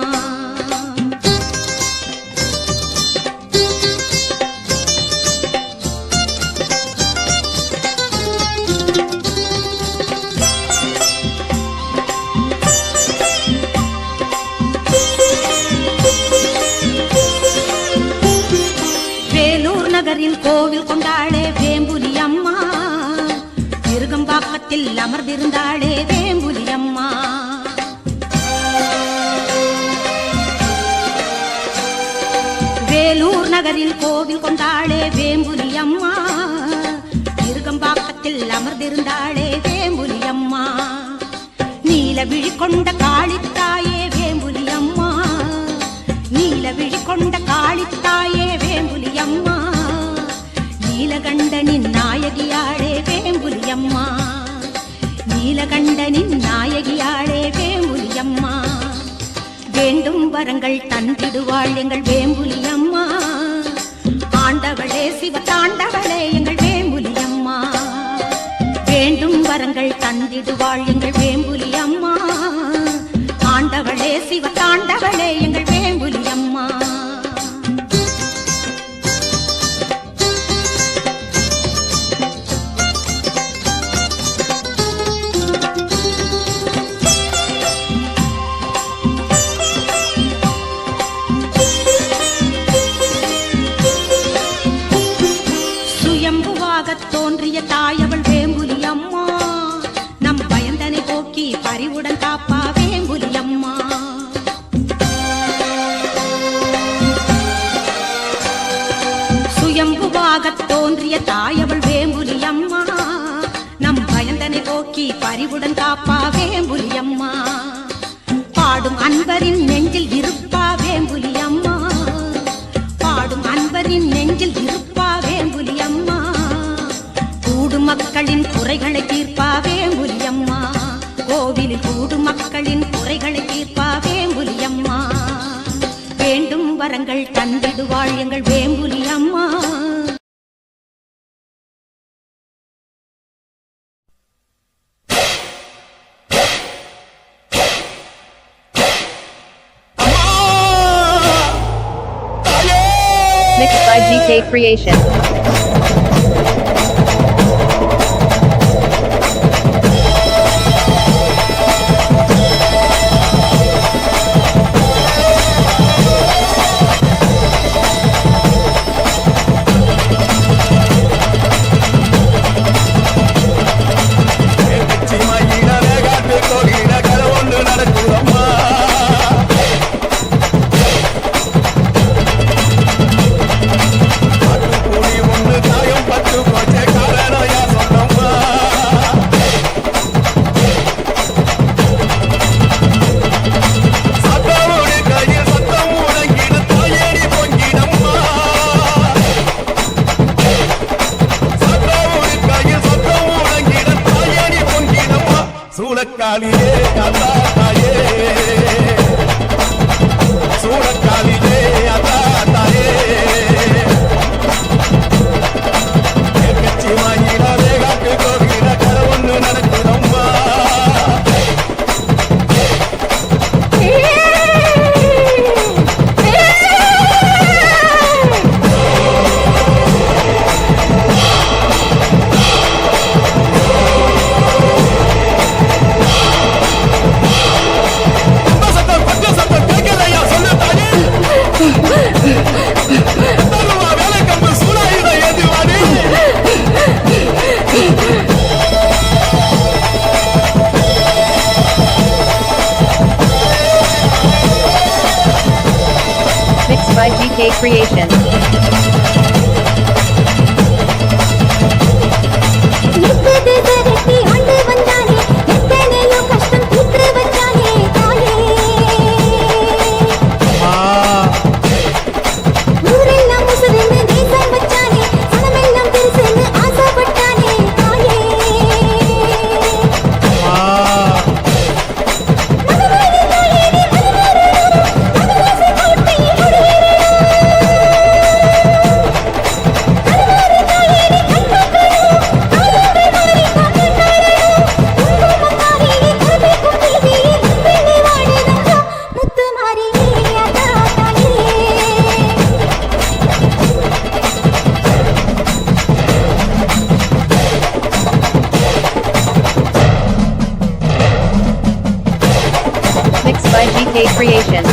வேலூர் நகரில் கோவில் கொண்டாளே வேம்புலி அம்மா திருகம்பாக்கத்தில் அமர்ந்திருந்தாளே வேம்புலி அம்மா வேலூர் நகரில் கோவில் கொண்டாளே வேம்புலி அம்மா திருகம்பாக்கத்தில் அமர்ந்திருந்தாளே வேம்புலி அம்மா நீல விழி கொண்ட காளித்தாயே வேம்புலி அம்மா நீல விழி கொண்ட காளித்தாயே வேம்புலி அம்மா நீலகண்டனின் நாயகியாளே வேம்புலி அம்மா நீலகண்டனின் நாயகியாளே வேம்புலி அம்மா வேண்டும் வரங்கள் தந்திடுவாள் எங்கள் வேம்புலி அம்மா ஆண்டவளே சிவ தாண்டவளே எங்கள் வேம்புலி அம்மா வேண்டும் வரங்கள் தந்திடுவாள் எங்கள் வேம்புலி அம்மா ஆண்டவளே சிவ தாண்டவளே எங்கள் வேம்புலி அம்மா சுயம்புவாகத் தோன்றிய தாயவள் வேம்புலி அம்மா நம் பயந்தனை போக்கி பரிவுடன் காப்பா வேம்புலி அம்மா சுயம்புவாகத் தோன்றிய தாயவள் வேம்புலி அம்மா நம் பயந்தனை போக்கி பரிவுடன் காப்பா வேம்புலி அம்மா பாடும் அன்பரின் நெஞ்சில் இருப்பா வேம்புலி அம்மா பாடும் அன்பரின் நெஞ்சில் இருப்பா வேம்புலி அம்மா கூடும் மக்களின் குறைகளை தீர்ப்பா வேம்புலி அம்மா கோவிலில் கூடும் மக்களின் குறைகளை தீர்ப்பா வேம்புலி அம்மா வேண்டும் வரங்கள் தந்திடுவாள் எங்கள் வேம்புலி அம்மா Mixed by GK Creation. சூளக்காலியே அதா தாயே சூளக்காலியே அதா தாயே கட்சி வாங்கினா வேகாட்டு கோகில கரை ஒன்று நடக்குதம்மா Mixed by GK Creation. GK Creation.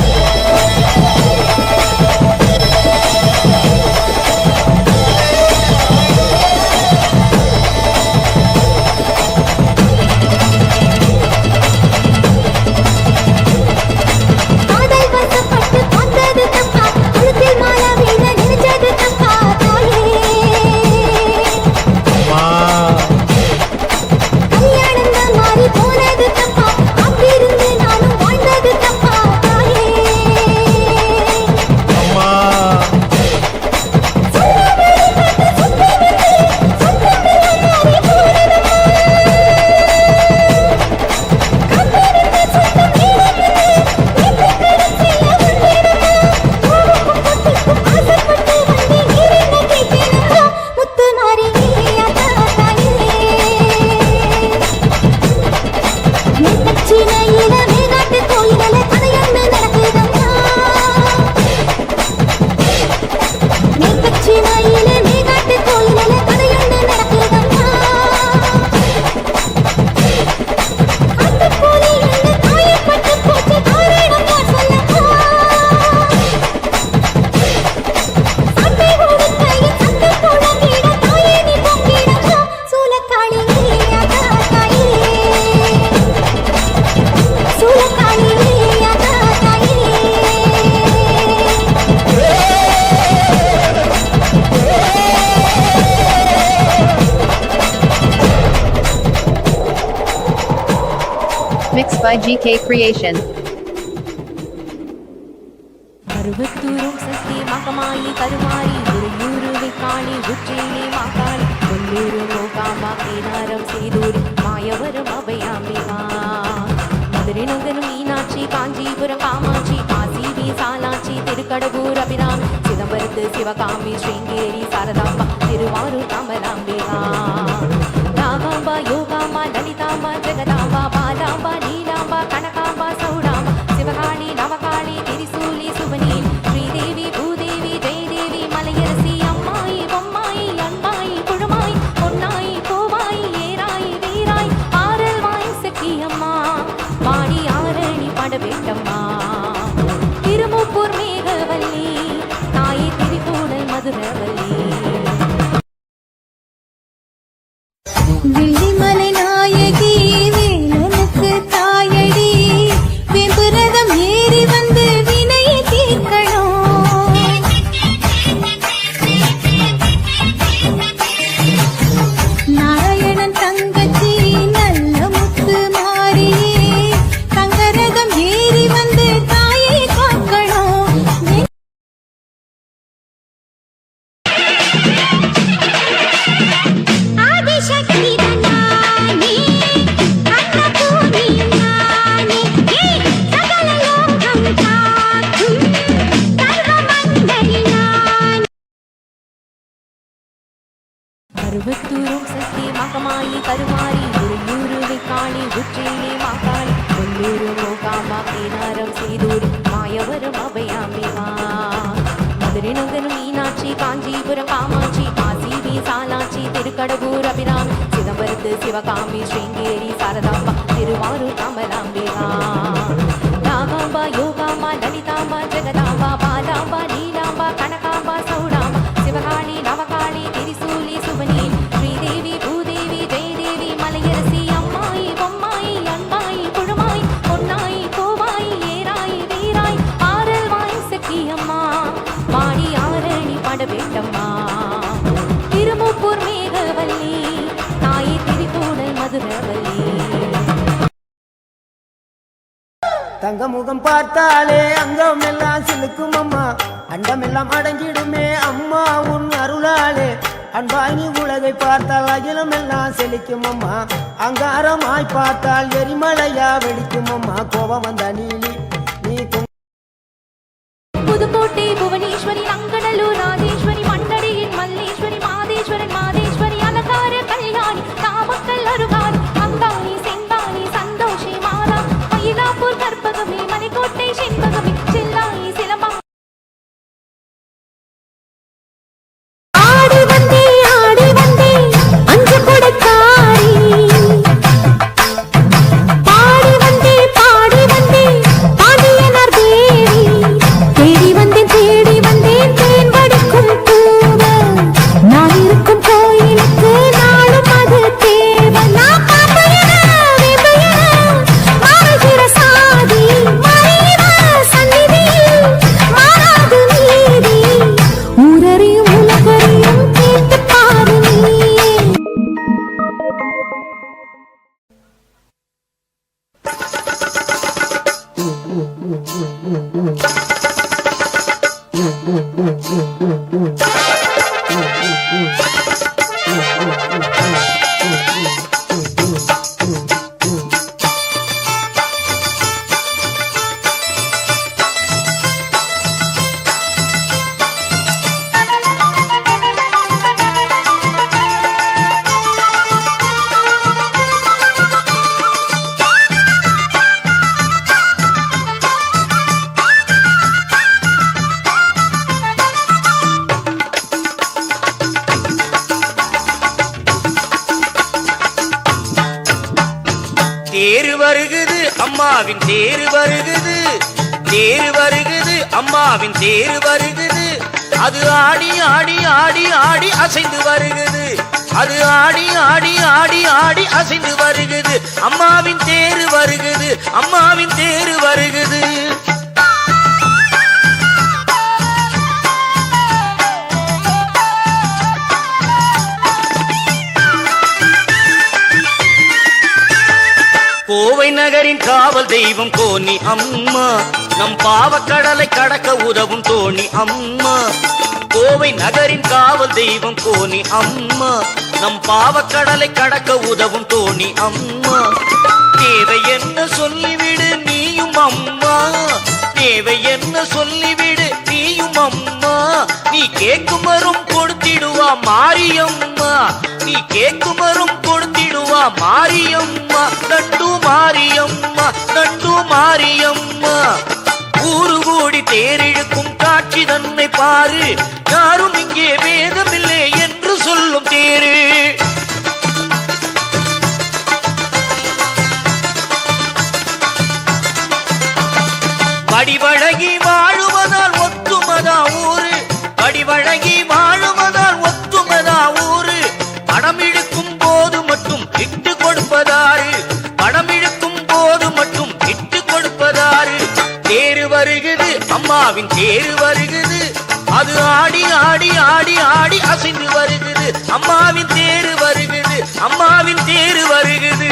காதல் வசப்பட்டு வந்தது தப்பா கழுத்தில் மாலை வீண நினைச்சது தப்பா தாயே கல்யாணம் தான் மாறி போனது தப்பா அப்பிருந்து நானும் வாழ்ந்தது தப்பா தாயே முத்து மாறி நெற்றியில மேகாட்டு கோயில கதையொன்று நடக்குதம்மா நெற்றியில மேகாட்டு கோயில கதையொன்று நடக்குதம்மா அந்த போலி என்ன காயப்பட்டு போச்சு காரணம் யார் சொல்லப்பா சண்டை ஓடுக்கையில் சண்டை போட வீட தாயே நீ பொங்கிடப்பா சூலக்காளி அக்கா தாயே சூலக்காளி அக்கா தாயே Mixed by GK Creation. அறுபத்தூரும் சக்தி மகமாயி கருமாரி உறையூரு காணி உச்சியிலே மாகாணி கொல்லூரு மோகாமா கேதாரம் செய்தூரி மாயவரம் அபயாம்பிகா மதுரை நகரம் மீனாட்சி காஞ்சிபுரம் காமாட்சி காசி விசாலாட்சி திருக்கடபூர் அபிராமி சிதம்பரத்து சிவகாமி ஸ்ரீங்கேரி சாரதாம்பா திருவாரூர் கமலாம்பிகா நாகாம்பா யோகாம்பா லலிதாம்பா ஜெகதாம்பா பாலாம்பா நீலாம்பா கனகாம்பா சௌடாம்பா சிவகாளி நவகாளி திரிசூலி சுவனி ஸ்ரீதேவி பூதேவி ஜெயதேவி மலையரசி அம்மாயி பொம்மாயி அன்பாயி குழுமாய் பொன்னாயி கோவாயி ஏராயி வீராய் ஆரல் வாய் சக்தி அம்மா வாடி ஆரணி படவேட்டம்மா திருமுப்பூர் மேகவல்லி தாயி திரிகூடல் மதுரவல்லி வெள்ளிமலை நாயகி வேலனுக்கு தாயடி வெம்புரதம் ஏறி வந்து வினையை தீர்க்கணும் நாராயணன் தங்கச்சி நல்ல முத்து மாறியே தங்கரதம் ஏறி வந்து தாயை காக்கணும் ஆதிசக்தி தன்னானே அன்னபூமி நானே சகல லோகம் காக்கும் சர்வமங்கலி நானே அறுபத்தூரும் சக்தி மகமாயி கருமாரி உறையூரு காணி உச்சியிலே மாகாணி கொல்லூரு மோகாமா கேதாரம் செய்தூரி மாயவரம் அபயாம்பிகா மதுரை நகரம் மீனாட்சி காஞ்சிபுரம் காமாட்சி காசி விசாலாட்சி திருக்கடபூர் அபிராமி சிதம்பரத்து சிவகாமி ஸ்ரீங்கேரி சாரதாம்பா திருவாரூர் கமலாம்பிகா நாகாம்பா யோகாம்பா லலிதாம்பா ஜெகதாம்பா பாலாம்பா நீலாம்பா கனகாம்பா சௌடாம்பா சிவகாளி நவகாளி திரிசூலி சுவனி ஸ்ரீதேவி பூதேவி ஜெயதேவி மலையரசி அம்மாயி பொம்மாயி அன்பாயி குழுமாய் பொன்னாயி கோவாயி ஏராயி வீராய் ஆரல் வாய் சக்தி அம்மா வாடி ஆரணி படவேட்டம்மா திருமுப்பூர் மேகவல்லி தாயி திரிகூடல் மதுரவல்லி தங்க முகம் பார்த்தாலே அங்கம் எல்லாம் சிலுக்கும் அம்மா அண்டமெல்லாம் அடங்கிடுமே அம்மா உன் அருளாலே அன்பாய் நீ உலகை பார்த்தால் அகிலம் எல்லாம் செழிக்கும் அம்மா அங்காரமாய் பார்த்தால் எரிமலையா வெடிக்கும் அம்மா கோபம் வந்த நீலி நீ புதுக்கோட்டை புவனேஸ்வரி அங்கநல்லூர் ராஜேஸ்வரி மண்டடியின் மல்லேஸ்வரி மாதேஸ்வரன் மாதேஸ்வரி அலங்கார கல்யாணி நாமக்கல் அருகாணி அங்காணி செங்காணி சந்தோஷி மாதா மயிலாப்பூர் கற்பகமே மலைக்கோட்டை செண்பகமே செல்லாயி சிலம்பம் ஆடி வந்தே அஞ்சு கொடுத்தாரி பாடி வந்தே தேரு வருகுது அம்மாவின் தேரு வருகுது, தேரு வருகுது அம்மாவின் தேரு வருகுது. அது ஆடி ஆடி ஆடி ஆடி அசைந்து வருகுது, அது ஆடி ஆடி ஆடி ஆடி அசைந்து வருகுது. அம்மாவின் தேரு வருகுது, அம்மாவின் தேரு வருகுது. கோவை நகரின் காவல் தெய்வம் கோனி அம்மா, நம் பாவக்கடலை கடக்க உதவும் தோணி அம்மா. கோவை நகரின் காவல் தெய்வம் கோனி அம்மா, நம் பாவக்கடலை கடக்க உதவும் தோணி அம்மா. தேவை என்ன சொல்லிவிடு நீயும் அம்மா, தேவை என்ன சொல்லிவிடு நீயும் அம்மா. நீ கேட்கும் வரும் கொடுத்திடுவா மாரியம்மா, நீ கேட்கும் வரும் கொடுத்திடுவா மாரியம்மா. நண்டு மாரியம்மா, நண்டு மாரியம்மா. ஊரு கூடி தேரிழுக்கும் காட்சி தன்னை பாரு, யாரும் இங்கே வேதமில்லை என்று சொல்லும் தேரு. படிவழகி வாழுவதால் ஒத்துமதா ஊரு, படிவழகி வாழுவதால் ஒத்துமதா ஊரு. படம் இழுக்கும் போது மட்டும் இட்டு கொடுப்பதாரு, படம் இழுக்கும் போது மட்டும் இட்டு கொடுப்பதாரு. தேரு வருகுது அம்மாவின் தேரு வருகுது, அது ஆடி ஆடி ஆடி ஆடி அசைந்து வருகுது. அம்மாவின் தேரு வருகுது, அம்மாவின் தேரு வருகுது.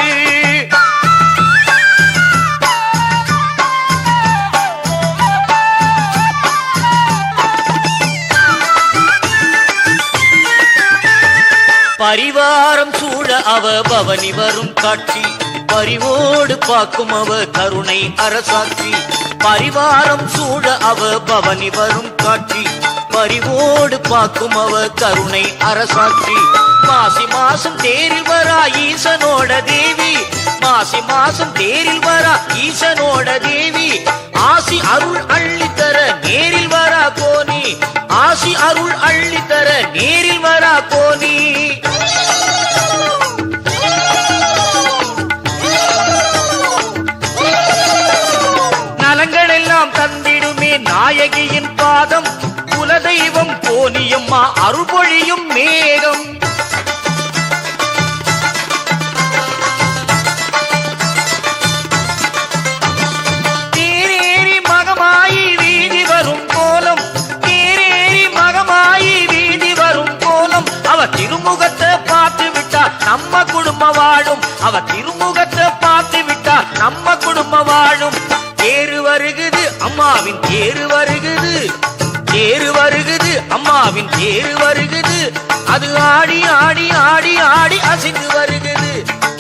பரிவாரம் சூழ அவ பவனி வரும் காட்சி, பரிவோடு பார்க்கும் அவ கருணை அரசாட்சி. பரிவாரம் சூழ அவ பவனி வரும் காட்சி, பரிவோடு பார்க்கும் அவ கருணை அரசாட்சி. மாசி மாசம் தேரில் வரா ஈசனோட தேவி, மாசி மாசம் தேரில் வரா ஈசனோட தேவி. ஆசி அருள் அள்ளித்தர நேரில் வரா கோனி, ஆசி அருள் அள்ளித்தர நேரில் வரா கோனி. நலங்கள் எல்லாம் தந்திடுமே நாயகியின் பாதம், குலதெய்வம் கோனியம்மா அருள் பொழியும் மேகம். தேரேறி மகமாயி வீதி வரும் கோலம், தேரேறி மகமாயி வீதி வரும் கோலம். அவ திருமுகத்தை பார்த்து விட்டா நம்ம குடும்பம் வாழும், அவ திருமுகத்தை பார்த்து விட்டா நம்ம குடும்பம் வாழும். தேரு வருகுது அம்மாவின் தேரு வருகுது, தேரு வருகுது அம்மாவின் தேரு வருகுது. அது ஆடி ஆடி ஆடி ஆடி அசைந்து வருகுது,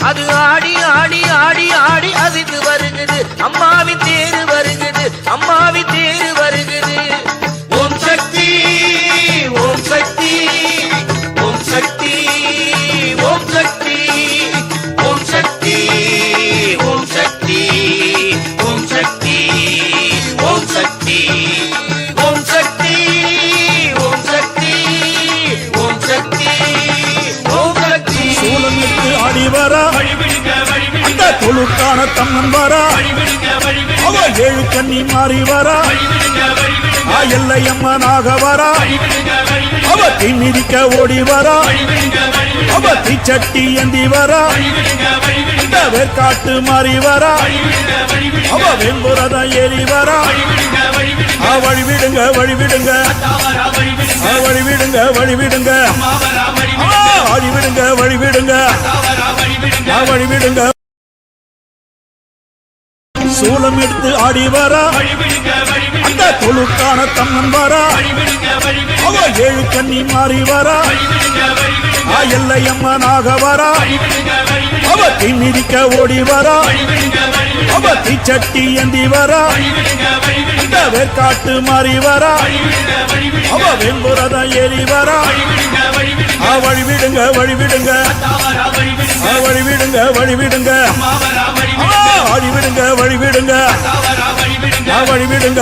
அது ஆடி ஆடி ஆடி ஆடி அசைந்து வருகுது. அம்மாவின் தேரு வருகுது, அம்மாவின் தேரு வருகுது. ஓம் சக்தி ஓம் சக்தி ஓம் சக்தி ஓம் சக்தி ஓம் சக்தி ஓம் சக்தி ஓம் சக்தி ஓம் சக்தி ஓம் சக்தி ஓம் சக்தி ஓம் சக்தி ஓம் சக்தி. சூழலுக்கு ஆடி வரா அந்த தொழுக்கான தம்மன் வரா, அவ ஏழு கண்ணி மாறி வரா, எல்லையம்மனாக வரா. அவ தீ மிதிக்க ஓடி வரா, அவ தீச்சட்டி ஏந்தி வரா. இந்த வேர்காட்டு மாறி வரா, அவ வெண்புறத ஏறி வரா. வழி விடுங்க வழி விடுங்க, வழி விடுங்க வழி விடுங்க, வழி விடுங்க வழி விடுங்க, வழி விடுங்க. சூலம் எடுத்து ஆடி வரா அந்த தொழுக்கான தம்மன் வரா அவ ஏழு கண்ணி மாறி வரா எல்லையம்மனாக வரா அவ தீ மிதிக்க ஓடி வரா அவ தீச்சட்டி ஏந்தி வரா இந்த வேர்காட்டு மாறி வரா அவ வெண்புரத ஏறி வரா வழி விடுங்க வழி விடுங்க வழி விடுங்க வழி விடுங்க வழி விடுங்க வழி விடுங்க வழி விடுங்க.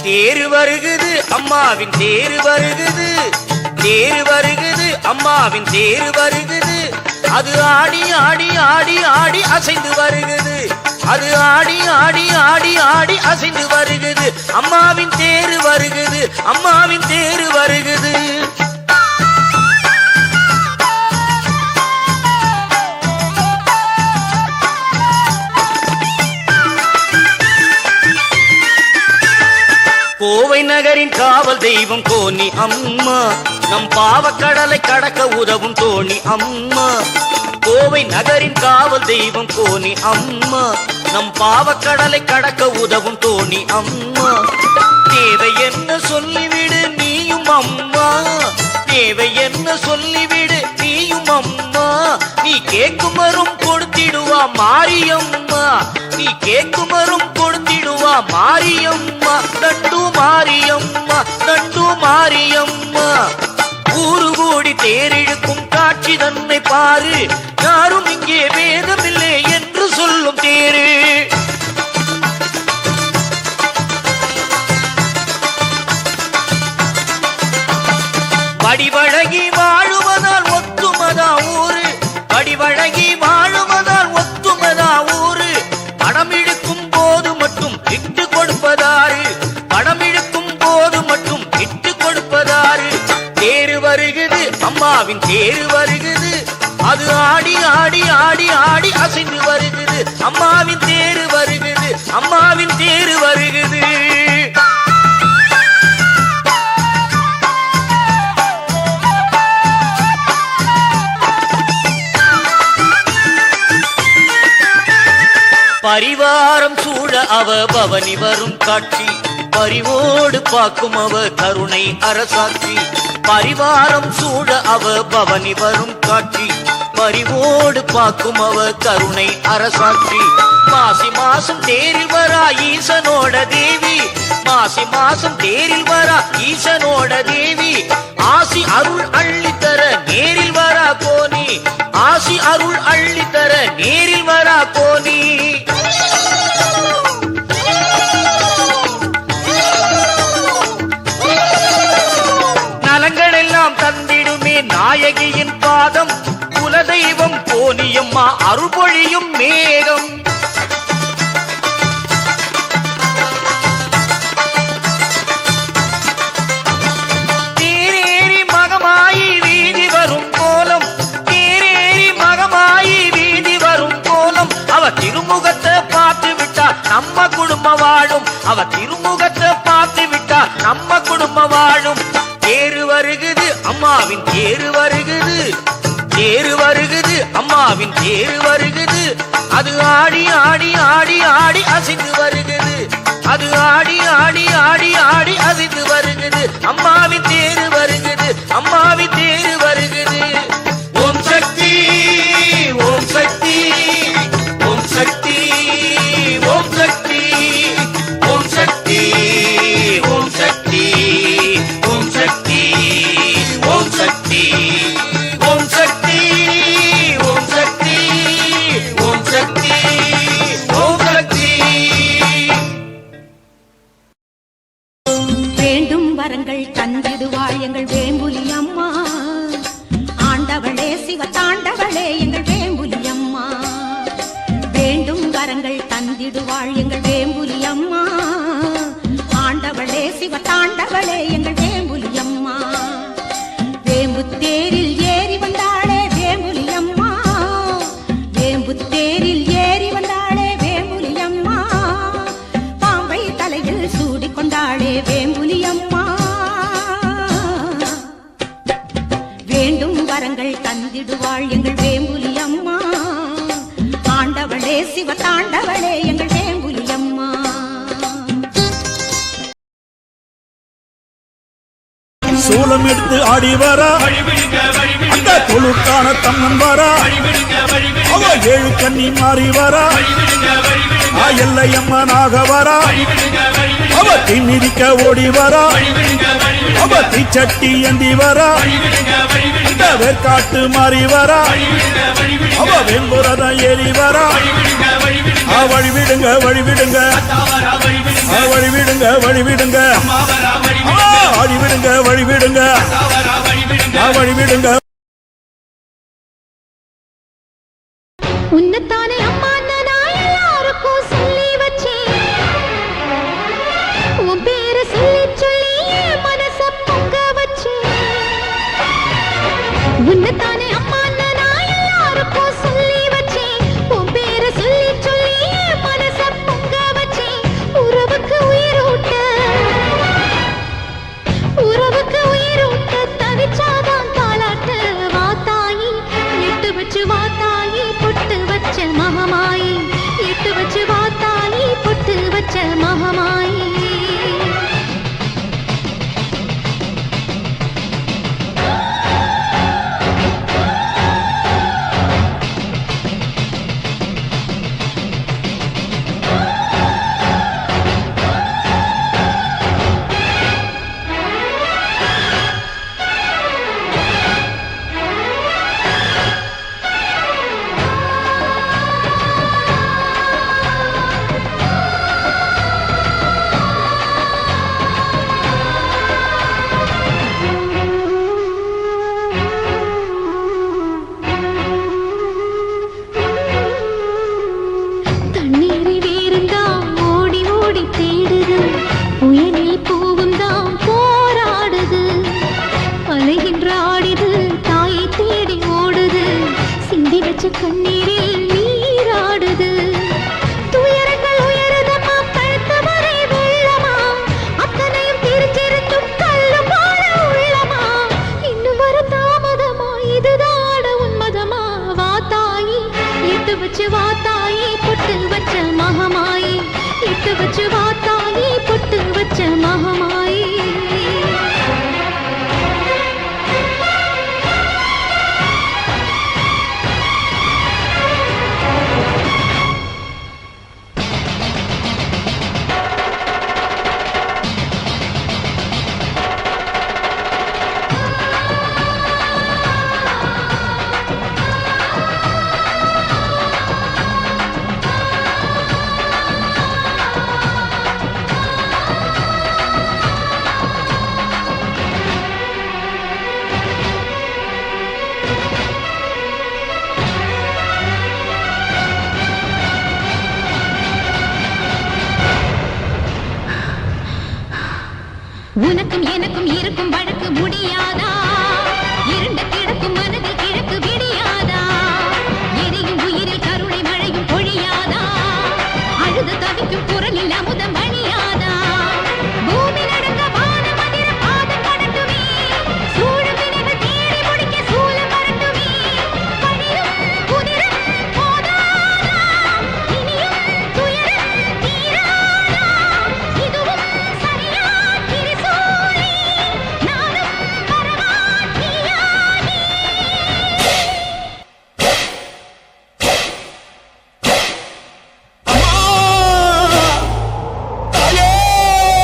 தேரு வருகுது அம்மாவின் தேரு வருகுது, தேரு வருகுது அம்மாவின் தேரு வருகுது. அது ஆடி ஆடி ஆடி ஆடி அசைந்து வருகுது, அது ஆடி ஆடி ஆடி ஆடி அசைந்து வருகுது. அம்மாவின் தேரு வருகுது, அம்மாவின் தேரு வருகுது. கோவை நகரின் காவல் தெய்வம் கோனி அம்மா, நம் பாவக்கடலை கடக்க உதவும் தோணி அம்மா. கோவை நகரின் காவல் தெய்வம் கோனி அம்மா, நம் பாவக்கடலை கடக்க உதவும் தோணி அம்மா. தேவை என்ன சொல்லிவிடு நீயும் அம்மா, தேவை என்ன சொல்லிவிடு நீயும் அம்மா. நீ கேட்கும் வரும் கொடுத்திடுவா மாரியம்மா, நீ கேட்கும் வரும் கொடுத்திடுவா மாரியம்மா. நண்டு மாரியம்மா, நண்டு மாரியம்மா. ஊரு கூடி தேரிழுக்கும் காட்சி தன்னை பாரு, யாரும் இங்கே வேதமில்லை என்று சொல்லும் தேரு. வடிவழகி வாழுவதால் ஒத்துமதா ஊரு, வடிவழகி வாழுவதால் ஒத்துமதா ஊரு. படம் இழுக்கும் போது மட்டும் இட்டு கொடுப்பதாரு, படம் இழுக்கும் போது மட்டும் இட்டு கொடுப்பதாரு. தேரு வருகுது அம்மாவின் தேரு வருகுது, அது ஆடி ஆடி ஆடி ஆடி அசைந்து வருகுது. அம்மாவின் தேரு வருகுது, அம்மாவின் தேரு வருகுது. பரிவாரம் சூழ அவ பவனி வரும் காட்சி, பரிவோடு பார்க்கும் அவ கருணை அரசாட்சி. பரிவாரம் சூழ அவ பவனி வரும் காட்சி, பரிவோடு பார்க்கும் அவ கருணை அரசாட்சி. மாசி மாசம் தேரில் வரா ஈசனோட தேவி, மாசி மாசம் தேரில் வரா ஈசனோட தேவி. ஆசி அருள் அள்ளித்தர நேரில் வரா கோனி, ஆசி அருள் அள்ளித்தர நேரில் வரா கோனி. நலங்கள் எல்லாம் தந்திடுமே நாயகியின் பாதம், குலதெய்வம் கோனியம்மா அருள்பொழியும் மேகம். தேரேறி மகமாயி வீதி வரும் கோலம், தேரேறி மகமாயி வீதி வரும் கோலம். அவ திருமுகத்தை பார்த்து விட்டா நம்ம குடும்பம் வாழும், அவ திருமுகத்தை பார்த்து விட்டா நம்ம குடும்பம் வாழும். தேரு வருகுது அம்மாவின் தேரு வருகுது, தேரு வருகுது அம்மாவின் தேரு வருகுது. அது ஆடி ஆடி ஆடி ஆடி அசைந்து வருகுது, அது ஆடி ஆடி ஆடி ஆடி அசைந்து வருகுது. அம்மாவின் தேரு வருகுது, அம்மாவின் தேரு வருகுது. ஓம் சக்தி ஓம் சக்தி ஓம் சக்தி ஓம் சக்தி ஓம் சக்தி ஓம் சக்தி ஓம் சக்தி ஓம் சக்தி ஓம் சக்தி ஓம் சக்தி வேண்டும் வரங்கள் தந்திடுவாள் எங்கள் வேம்புலி அம்மா ஆண்டவளே சிவ தாண்டவளே எங்கள் வேம்புலி அம்மா வேண்டும் வரங்கள் தந்திடுவாள் எங்கள் வேம்புலி அம்மா ஆண்டவளே சிவ தாண்டவளே எங்கள் வேம்புலி அம்மா வேம்பு தேரில் ஏறி வந்தாளே வேம்புலி அம்மா வேம்பு தேரில் ஏறி வந்தாளே வேம்புலி அம்மா பாம்பை தலையில் சூடிக்கொண்டாளே வேம்புலி அம்மா வேண்டும் வரங்கள் தந்திடுவாள் எங்கள் வேம்புலி அம்மா ஆண்டவளே சிவ தாண்டவளே எங்கள் வேம்புலி அம்மா சூலம் எடுத்து ஆடி வரா அந்த தொழுக்கான தம்மன் வரா அவ ஏழு கண்ணி மாறி வரா எல்லையம்மனாக வரா அவ தீமிதிக்க ஓடி வரா அவ தீச்சட்டி ஏந்தி வரா அந்த வேர்காட்டு மாறி வரா அவ வெண்புரத ஏறி வரா வழிவிடுங்க வழிவிடுங்க வழிவிடுங்க வழிவிடுங்க வழிவிடுங்க வழிவிடுங்க வழிவிடுங்க உன்னத்தானே அம்மா நான் எல்லாருக்கும் சொல்லி வச்சேன் உன் பேரை சொல்லி சொல்லி என் மனச பொங்க வச்சேன் உன்னத்தானே அம்மா நான் எல்லாருக்கும் சொல்லி வச்சேன் உன் பேரை சொல்லி சொல்லி என் மனச பொங்க வச்சேன் உறவுக்கு உயிரூட்ட தவிச்சாதான் தாலாட்டு வாத்தாயி எட்டு வச்சு வாத்தாயி பொட்டு வச்ச மகமாயி எட்டு வச்சு வாத்தாயி பொட்டு வச்ச மகமாயி கண்ணீரில் நீராடுது துயரங்கள் உயருதமா கழுத்து வரை வெள்ளமா அத்தனையும் தெரிஞ்சிருந்தும் கல்லு போல உள்ளமா இன்னும் வர தாமதமா இதுதாட உன்மதமா வாத்தாயி எட்டு வச்சு வாத்தாயி பொட்டு வச்ச மகமாயி எட்டு வச்சு வாத்தாயி பொட்டு வச்ச மகமாயி உனக்கும் எனக்கும் இருக்கும் வழக்கு முடியாதா இருண்ட கிடக்கும் மனதில் கிழக்கு விடியாதா எரியும் உயிரில் கருணை மழையும் பொழியாதா அழுது தவிக்கும் குரலில் அமுதம் வழியாதா பூமி நடந்த வானம் அதிர பாதம் கடட்டுமே சூழும் வினைகள் தேடி முடிக்க சூழம் வரட்டுமே பணியும் புதிரும் போதாதா இனியும் துயரம் தீராதா இதுவும் சரியா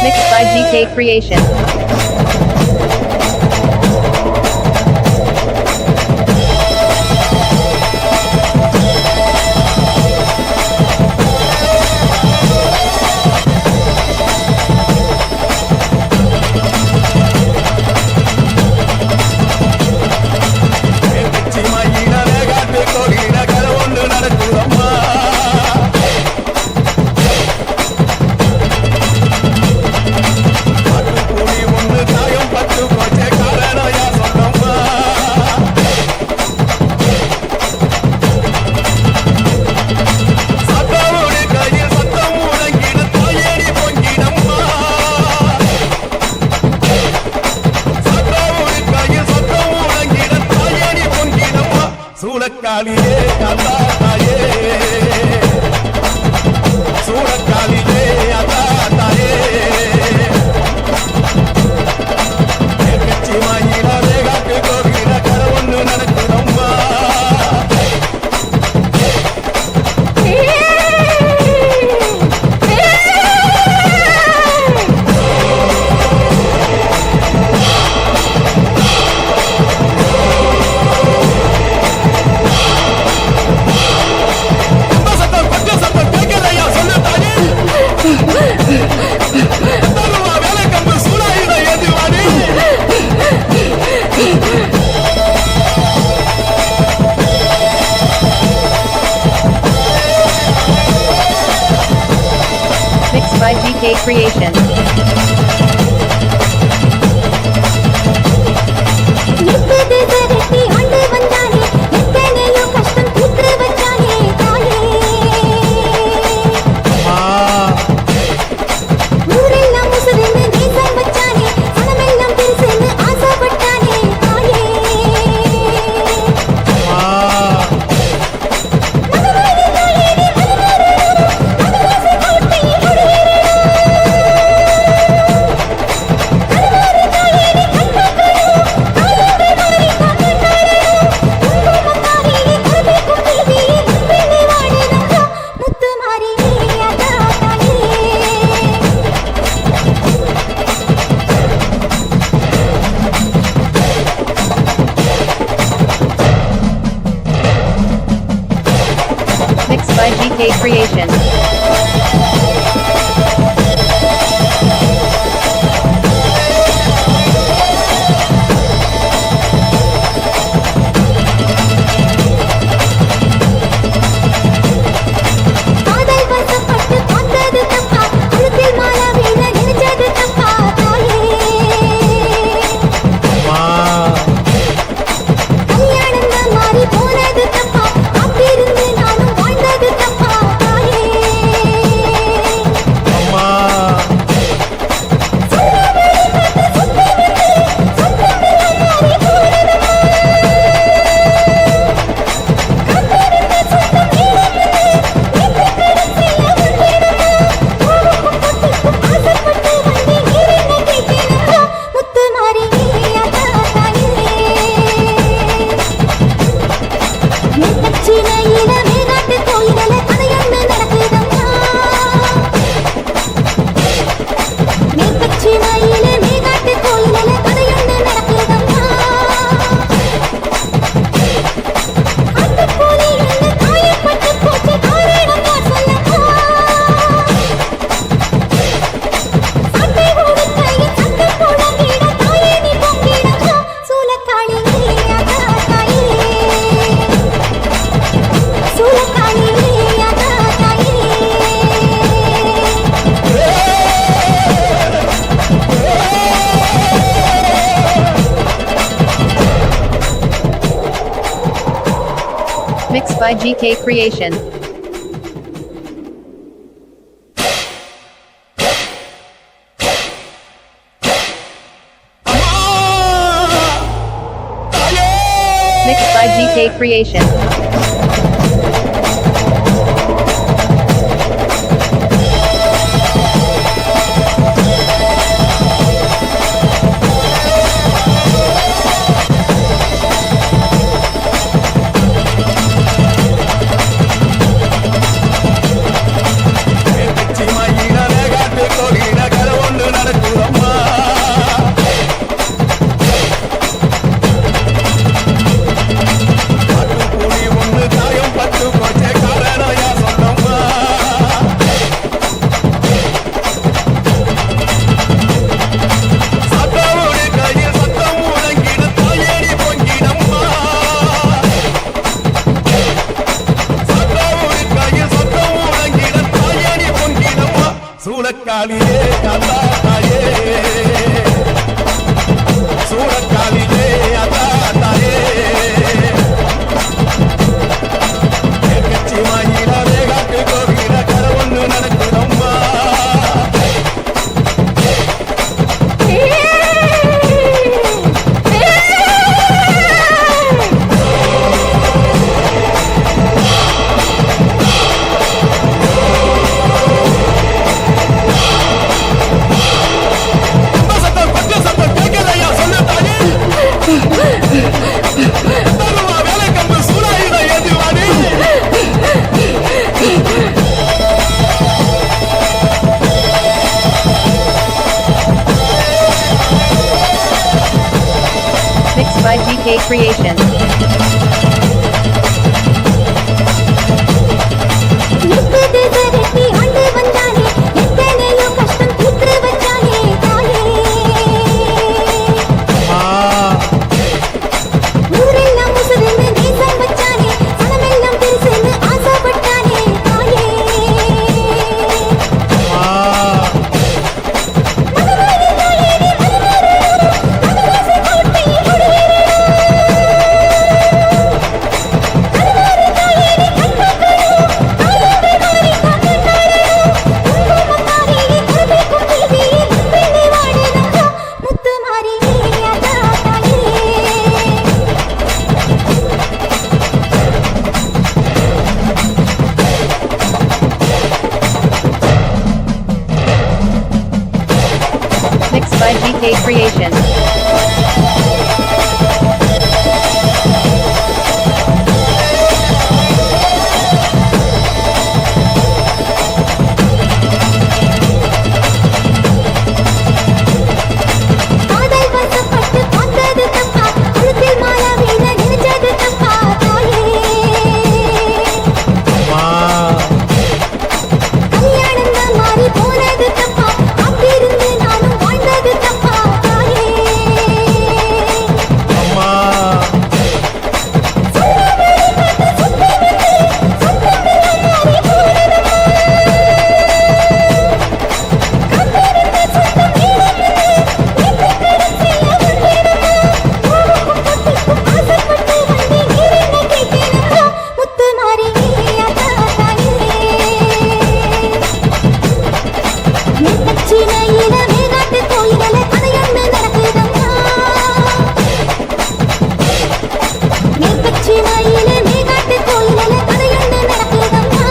Mixed by GK Creation. சூளக்காளியே அத்தா தாயே சூளக்காளியே அத்தா தாயே கட்சி மாயில வேகாட்டு கோகில கரை ஒண்ணு நடக்குதம்மா Mixed by GK Creation. நித்தது சரட்டி ஆண்டு வந்தானே எத்தனையோ கஷ்டம் தீர்த்து வச்சானே தாயே ஊரெல்லாம் முசுதுன்னு நேசம் வச்சானே மனமெல்லாம் பெருசுன்னு ஆசைப்பட்டானே தாயே மகவானே தாயே நீ மனவாசை கோட்டை Mixed by GK Creation. காதல் வசப்பட்டு பார்த்தது தப்பா கழுத்தில் மாலை வீண நினைச்சது தப்பா தாயே கல்யாணம் மாறி போனது தப்பா காத்திருந்து நானும் வாழ்ந்தது தப்பா தாயே முத்து மாறி கட்சியில மேகாட்டு கோயில கதையொன்று நடக்குதம்மா மேற்கட்சியில மேகாட்டு கோயில கதையொன்று நடக்குதம்மா ஆட்டுப்போலி என்ன காயப்பட்டு போச்சு காரணம் யார் சொல்லம்மா சட்டை ஓடு கையில் சட்டை போடங்கிட தாயே நீ பொங்கிடம்மா சூலக்காளி அக்கா தாயே சூலக்காளி அக்கா தாயே Mixed by GK Creation. Mixed by GK Creation. கட்சி மாயில வேகாட்டு கோகில கரை ஒண்ணு நடக்குதம்மா காட்டு கூலி Mixed by GK Creation. எத்தனை தரட்டி ஆண்டு வந்தானே எத்தனையோ கஷ்டம் தீர்த்து வச்சானே தாயே ஊரெல்லாம் முசுதுன்னு நேசம் வச்சானே சனமெல்லாம் பெருசுன்னு ஆசைப்பட்டானே தாயே மகனாரே தாயே நீ மகனாசை போட்டு கணவாரே தாயே நீ கண்காக்கணும் தாயோடு மாறி காக்கட்டாடணும் குங்குமக்காரி கருவேக்கும் தேவி முத்தெண்ணி வாடுதம்மா முத்து மாறி அதா தாயே Mixed by GK Creation. காதல் வசப்பட்டு பார்த்தது தப்பா கழுத்தில் மாலை வீண நினைச்சது தப்பா தாயே கல்யாணம் தான் மாறி போனது தப்பா காத்திருந்து நானும் வாழ்ந்தது தப்பா தாயே சொன்னபடி பார்த்து சுத்தி வந்து சொந்தமெல்லாம் மாறி போனதம்மா காத்திருந்த சொந்தம் ஈடமில்லை நேற்று கடைசியா வந்தேனம்மா பூவுக்கும் பொட்டுக்கும் ஆசைப்பட்டு வந்தேன் நீரென்ன கேட்டேனம்மா முத்து மாறி அதா தாயே மேற்கச்சினையில மேகாட்டு கோயிலில கதையொன்னு நடக்குதம்மா மேற்கச்சினையில மேகாட்டு கோயிலில கதையொன்னு நடக்குதம்மா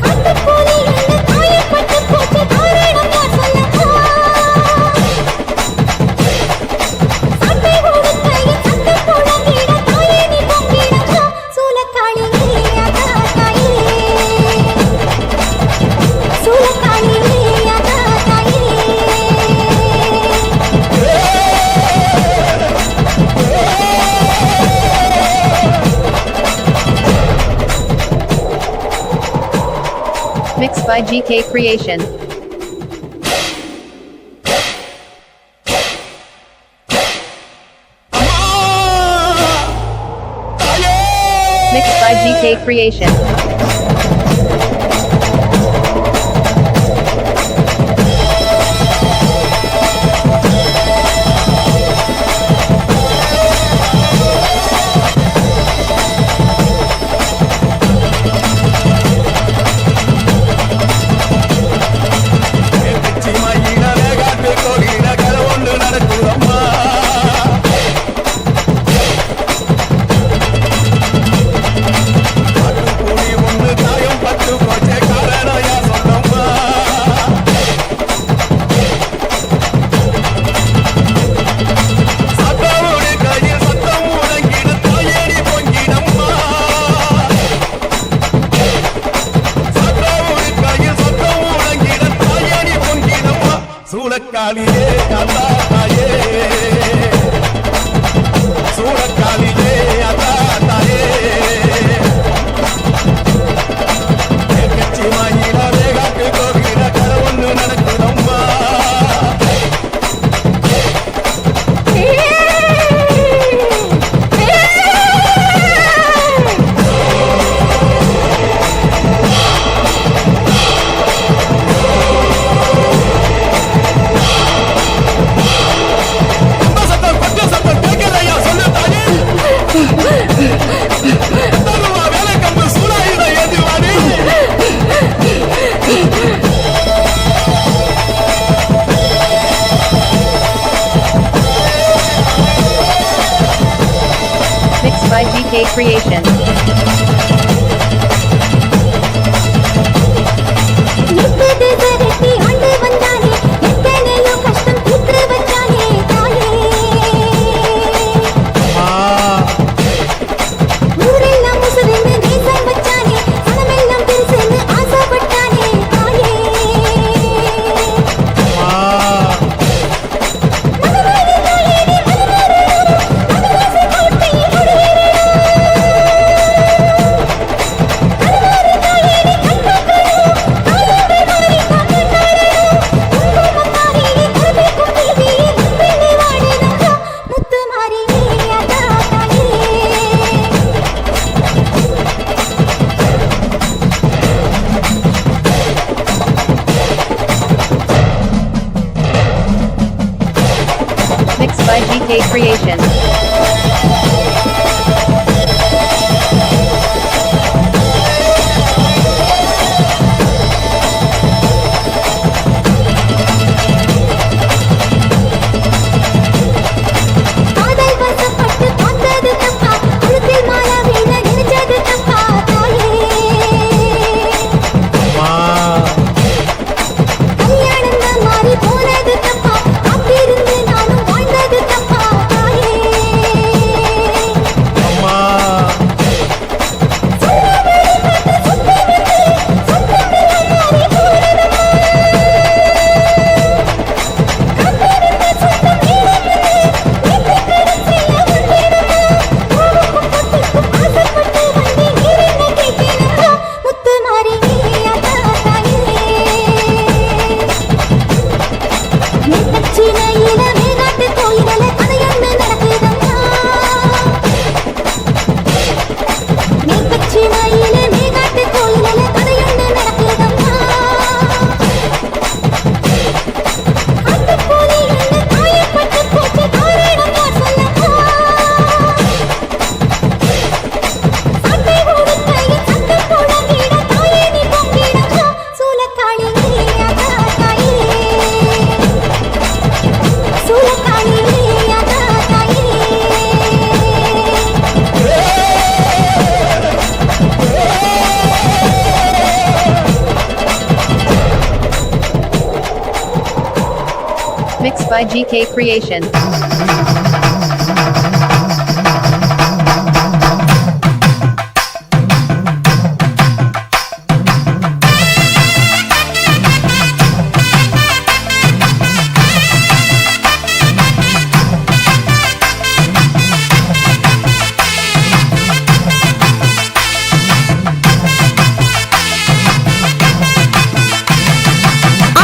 ஆட்டுக்கோழி என்ன காயப்பட்டு போச்சு காரணம் யார் சொல்லம்மா சாட்டை ஓடுக்கையில் சத்தம் போடாதீட தாயே நீ பொங்கிடம்மா சூலக்காளி அதா தாயே சூலக்காளி அதா தாயே Mixed by GK Creation. Mixed by GK Creation. சூளக்காலியே அதா தாயே சூளக்காலியே அதா தாயே மேற்கச்சி மாயில வேகாட்டு கோவில கதை ஒண்ணு நடக்குதம்மா சத்தம் சத்தம் கேட்கலையா சொல்லு தாயே வேலை கம்பு சூடாயிட ஏதுவானே Mixed by GK Creation. எத்தனை தரட்டி ஆண்டு வந்தானே எத்தனையோ கஷ்டம் தீர்த்து வச்சானே தாயே ஊரெல்லாம் முசுதுன்னு நேசம் வச்சானே சனமெல்லாம் பெருசுன்னு ஆசைப்பட்டானே தாயே by GK Creations. காதல் வசப்பட்டு வந்தது தப்பா கழுத்தில் மாலை வீண நினைச்சது தப்பா தாயே கல்யாணம் தான் மாறி போனது தப்பா காத்திருந்து நானும் வாழ்ந்தது தப்பா தாயே முத்து மாறி மேற்கச்சினையில மேகாட்டு கோயில கதையொன்று நடக்குதம்மா மேற்கச்சினையில மேகாட்டு கோயில கதையொன்று நடக்குதம்மா காட்டுப்போலி என்ன காயப்பட்டு போச்சு காரணம் யார் சொல்லம்மா சண்டை ஓடுக்கையில் சத்தம் போடங்கிட தாயே நீ பொங்கிடம்மா சூலக்காளி நீயாதா தாயே சூலக்காளி நீயாதா தாயே Mixed by GK Creations.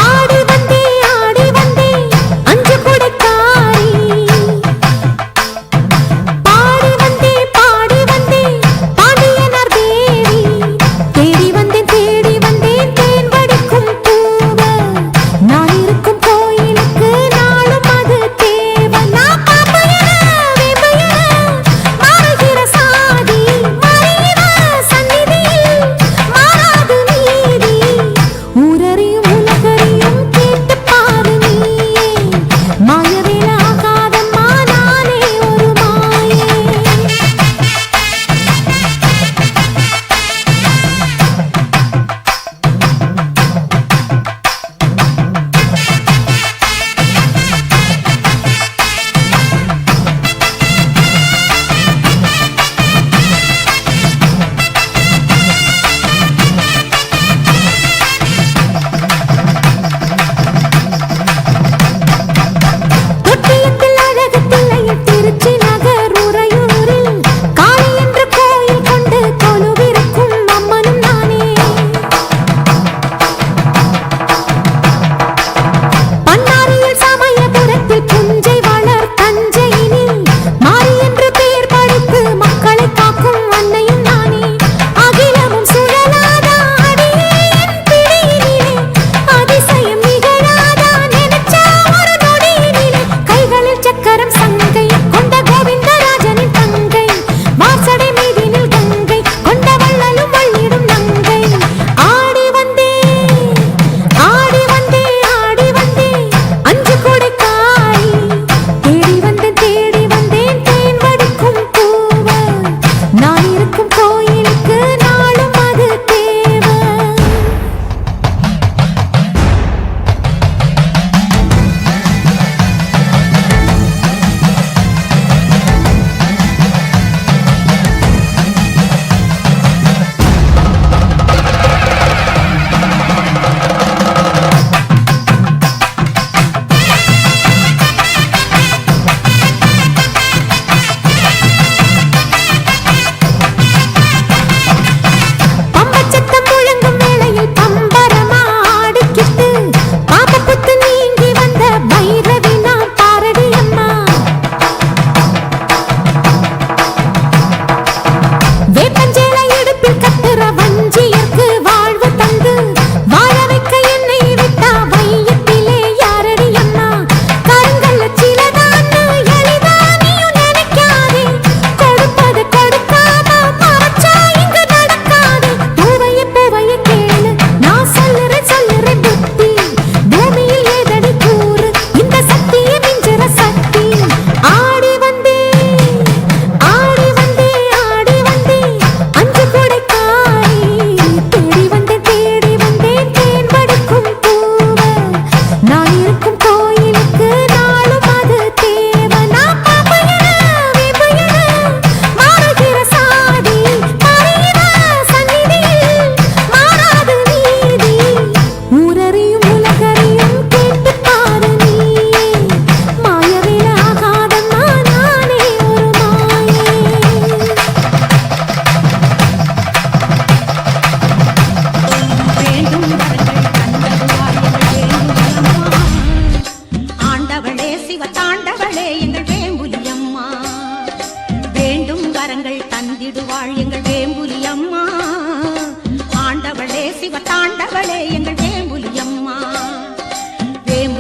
ஆடி வந்தே அஞ்சு குடைக்காரி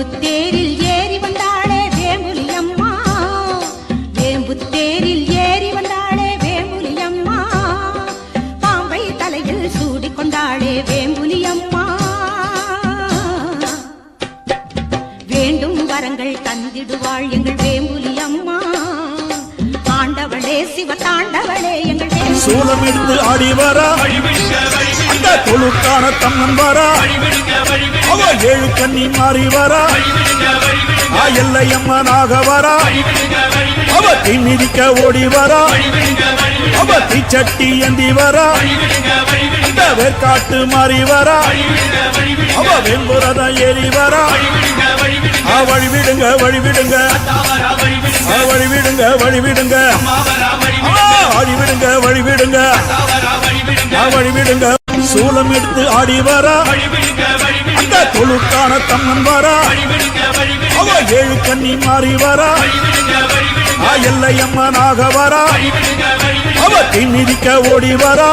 வேம்புத்தேரில் ஏறி வந்தாளே வேம்புலி அம்மா வேம்புத்தேரில் ஏறி வந்தாளே வேம்புலி அம்மா பாம்பை தலையில் சூடிக்கொண்டாளே வேம்புலி அம்மா வேண்டும் வரங்கள் தந்திடுவாள் எங்கள் வேம்புலி அம்மா ஆண்டவளே சிவதாண்டவளே எங்கள் சூலம் எடுத்து ஆடி வரா அந்த தொழுக்கான தம்மன் வரா அவ ஏழு கண்ணி மாறி வரா எல்லையம்மனாக வரா அவ தீ மிதிக்க ஓடி வரா அவ தீச்சட்டி ஏந்தி வரா வேர்காட்டு மாறி வரா அவ வெண்புரத ஏறி வரா வழி விடுங்க வழி விடுங்க வழி விடுங்க வழி விடுங்க வழி விடுங்க வழி விடுங்க வழி விடுங்க சூலம் எடுத்து ஆடி வரா அந்த தொழுக்கான தம்மன் வரா அவ ஏழு கண்ணி மாறி வரா எல்லையம்மனாக வரா அவ தீ மிதிக்க ஓடி வரா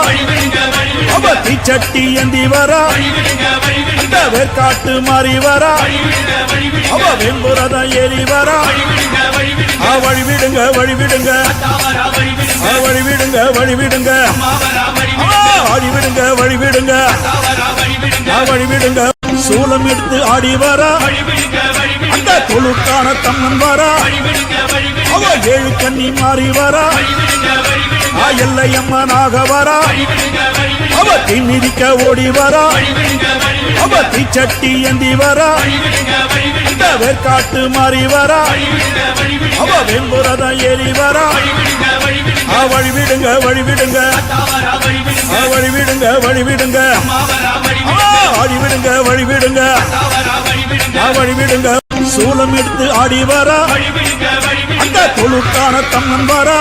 அவ தீச்சட்டி ஏந்தி வரா வேர்காட்டு மாறி வரா அவ வெண்புரத ஏறி வரா வழி விடுங்க வழி விடுங்க வழி விடுங்க வழி விடுங்க வழி விடுங்க வழி விடுங்க வழி விடுங்க சூலம் எடுத்து ஆடி வரா அந்த தொழுக்கான தம்மன் வரா அவ ஏழு கண்ணி மாறி வரா எல்லையம்மனாக வரா அவ தீ மிதிக்க ஓடி வரா அவ தீச்சட்டி ஏந்தி வரா வேர்காட்டு மாறி வரா அவ வெண்புரத ஏறி வரா வழி விடுங்க வழி விடுங்க வழி விடுங்க வழி விடுங்க வழி விடுங்க வழி விடுங்க வழி விடுங்க சூலம் எடுத்து ஆடி வரா அந்த தொழுக்கான தம்மன் வரா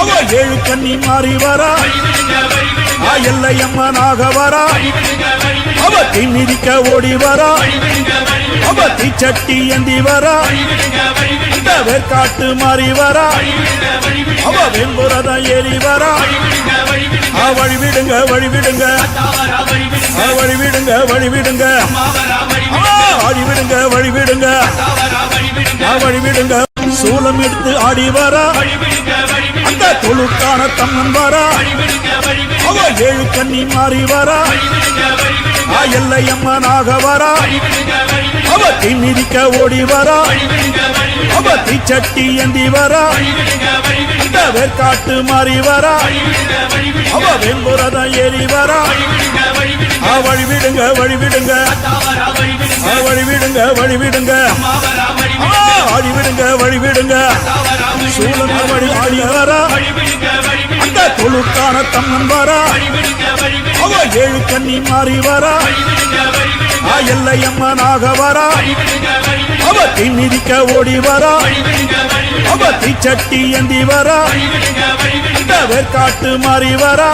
அவ ஏழு கண்ணி மாறி வரா எல்லையம்மனாக வரா அவ தீ மிதிக்க ஓடி வரா அவ தீச்சட்டி ஏந்தி வரா வேர்காட்டு மாறி வரா அவ வெண்புரத ஏறி வரா வழி விடுங்க வழி விடுங்க வழி விடுங்க வழி விடுங்க வழி விடுங்க வழி விடுங்க வழி விடுங்க சூலம் எடுத்து ஆடி வரா அந்த தொழுக்கான தம்மன் வரா அவ ஏழு கண்ணி மாறி வரா எல்லையம்மனாக வரா அவ தீ மிதிக்க ஓடி வரா அவ தீச்சட்டி ஏந்தி வரா வேர்காட்டு மாறி வரா அவ வெண்புரத ஏறி வரா வழி விடுங்க வழி விடுங்க வழி விடுங்க வழி விடுங்க வழி விடுங்க வழி விடுங்க சூலம் வழி ஆடி வரா அந்த தொழுக்கான தம்மன் வரா அவ ஏழு கண்ணி மாறி வரா எல்லையம்மனாக வரா அவ தீ மிதிக்க ஓடி வரா அவ தீச்சட்டி ஏந்தி வரா வேர்காட்டு மாறி வரா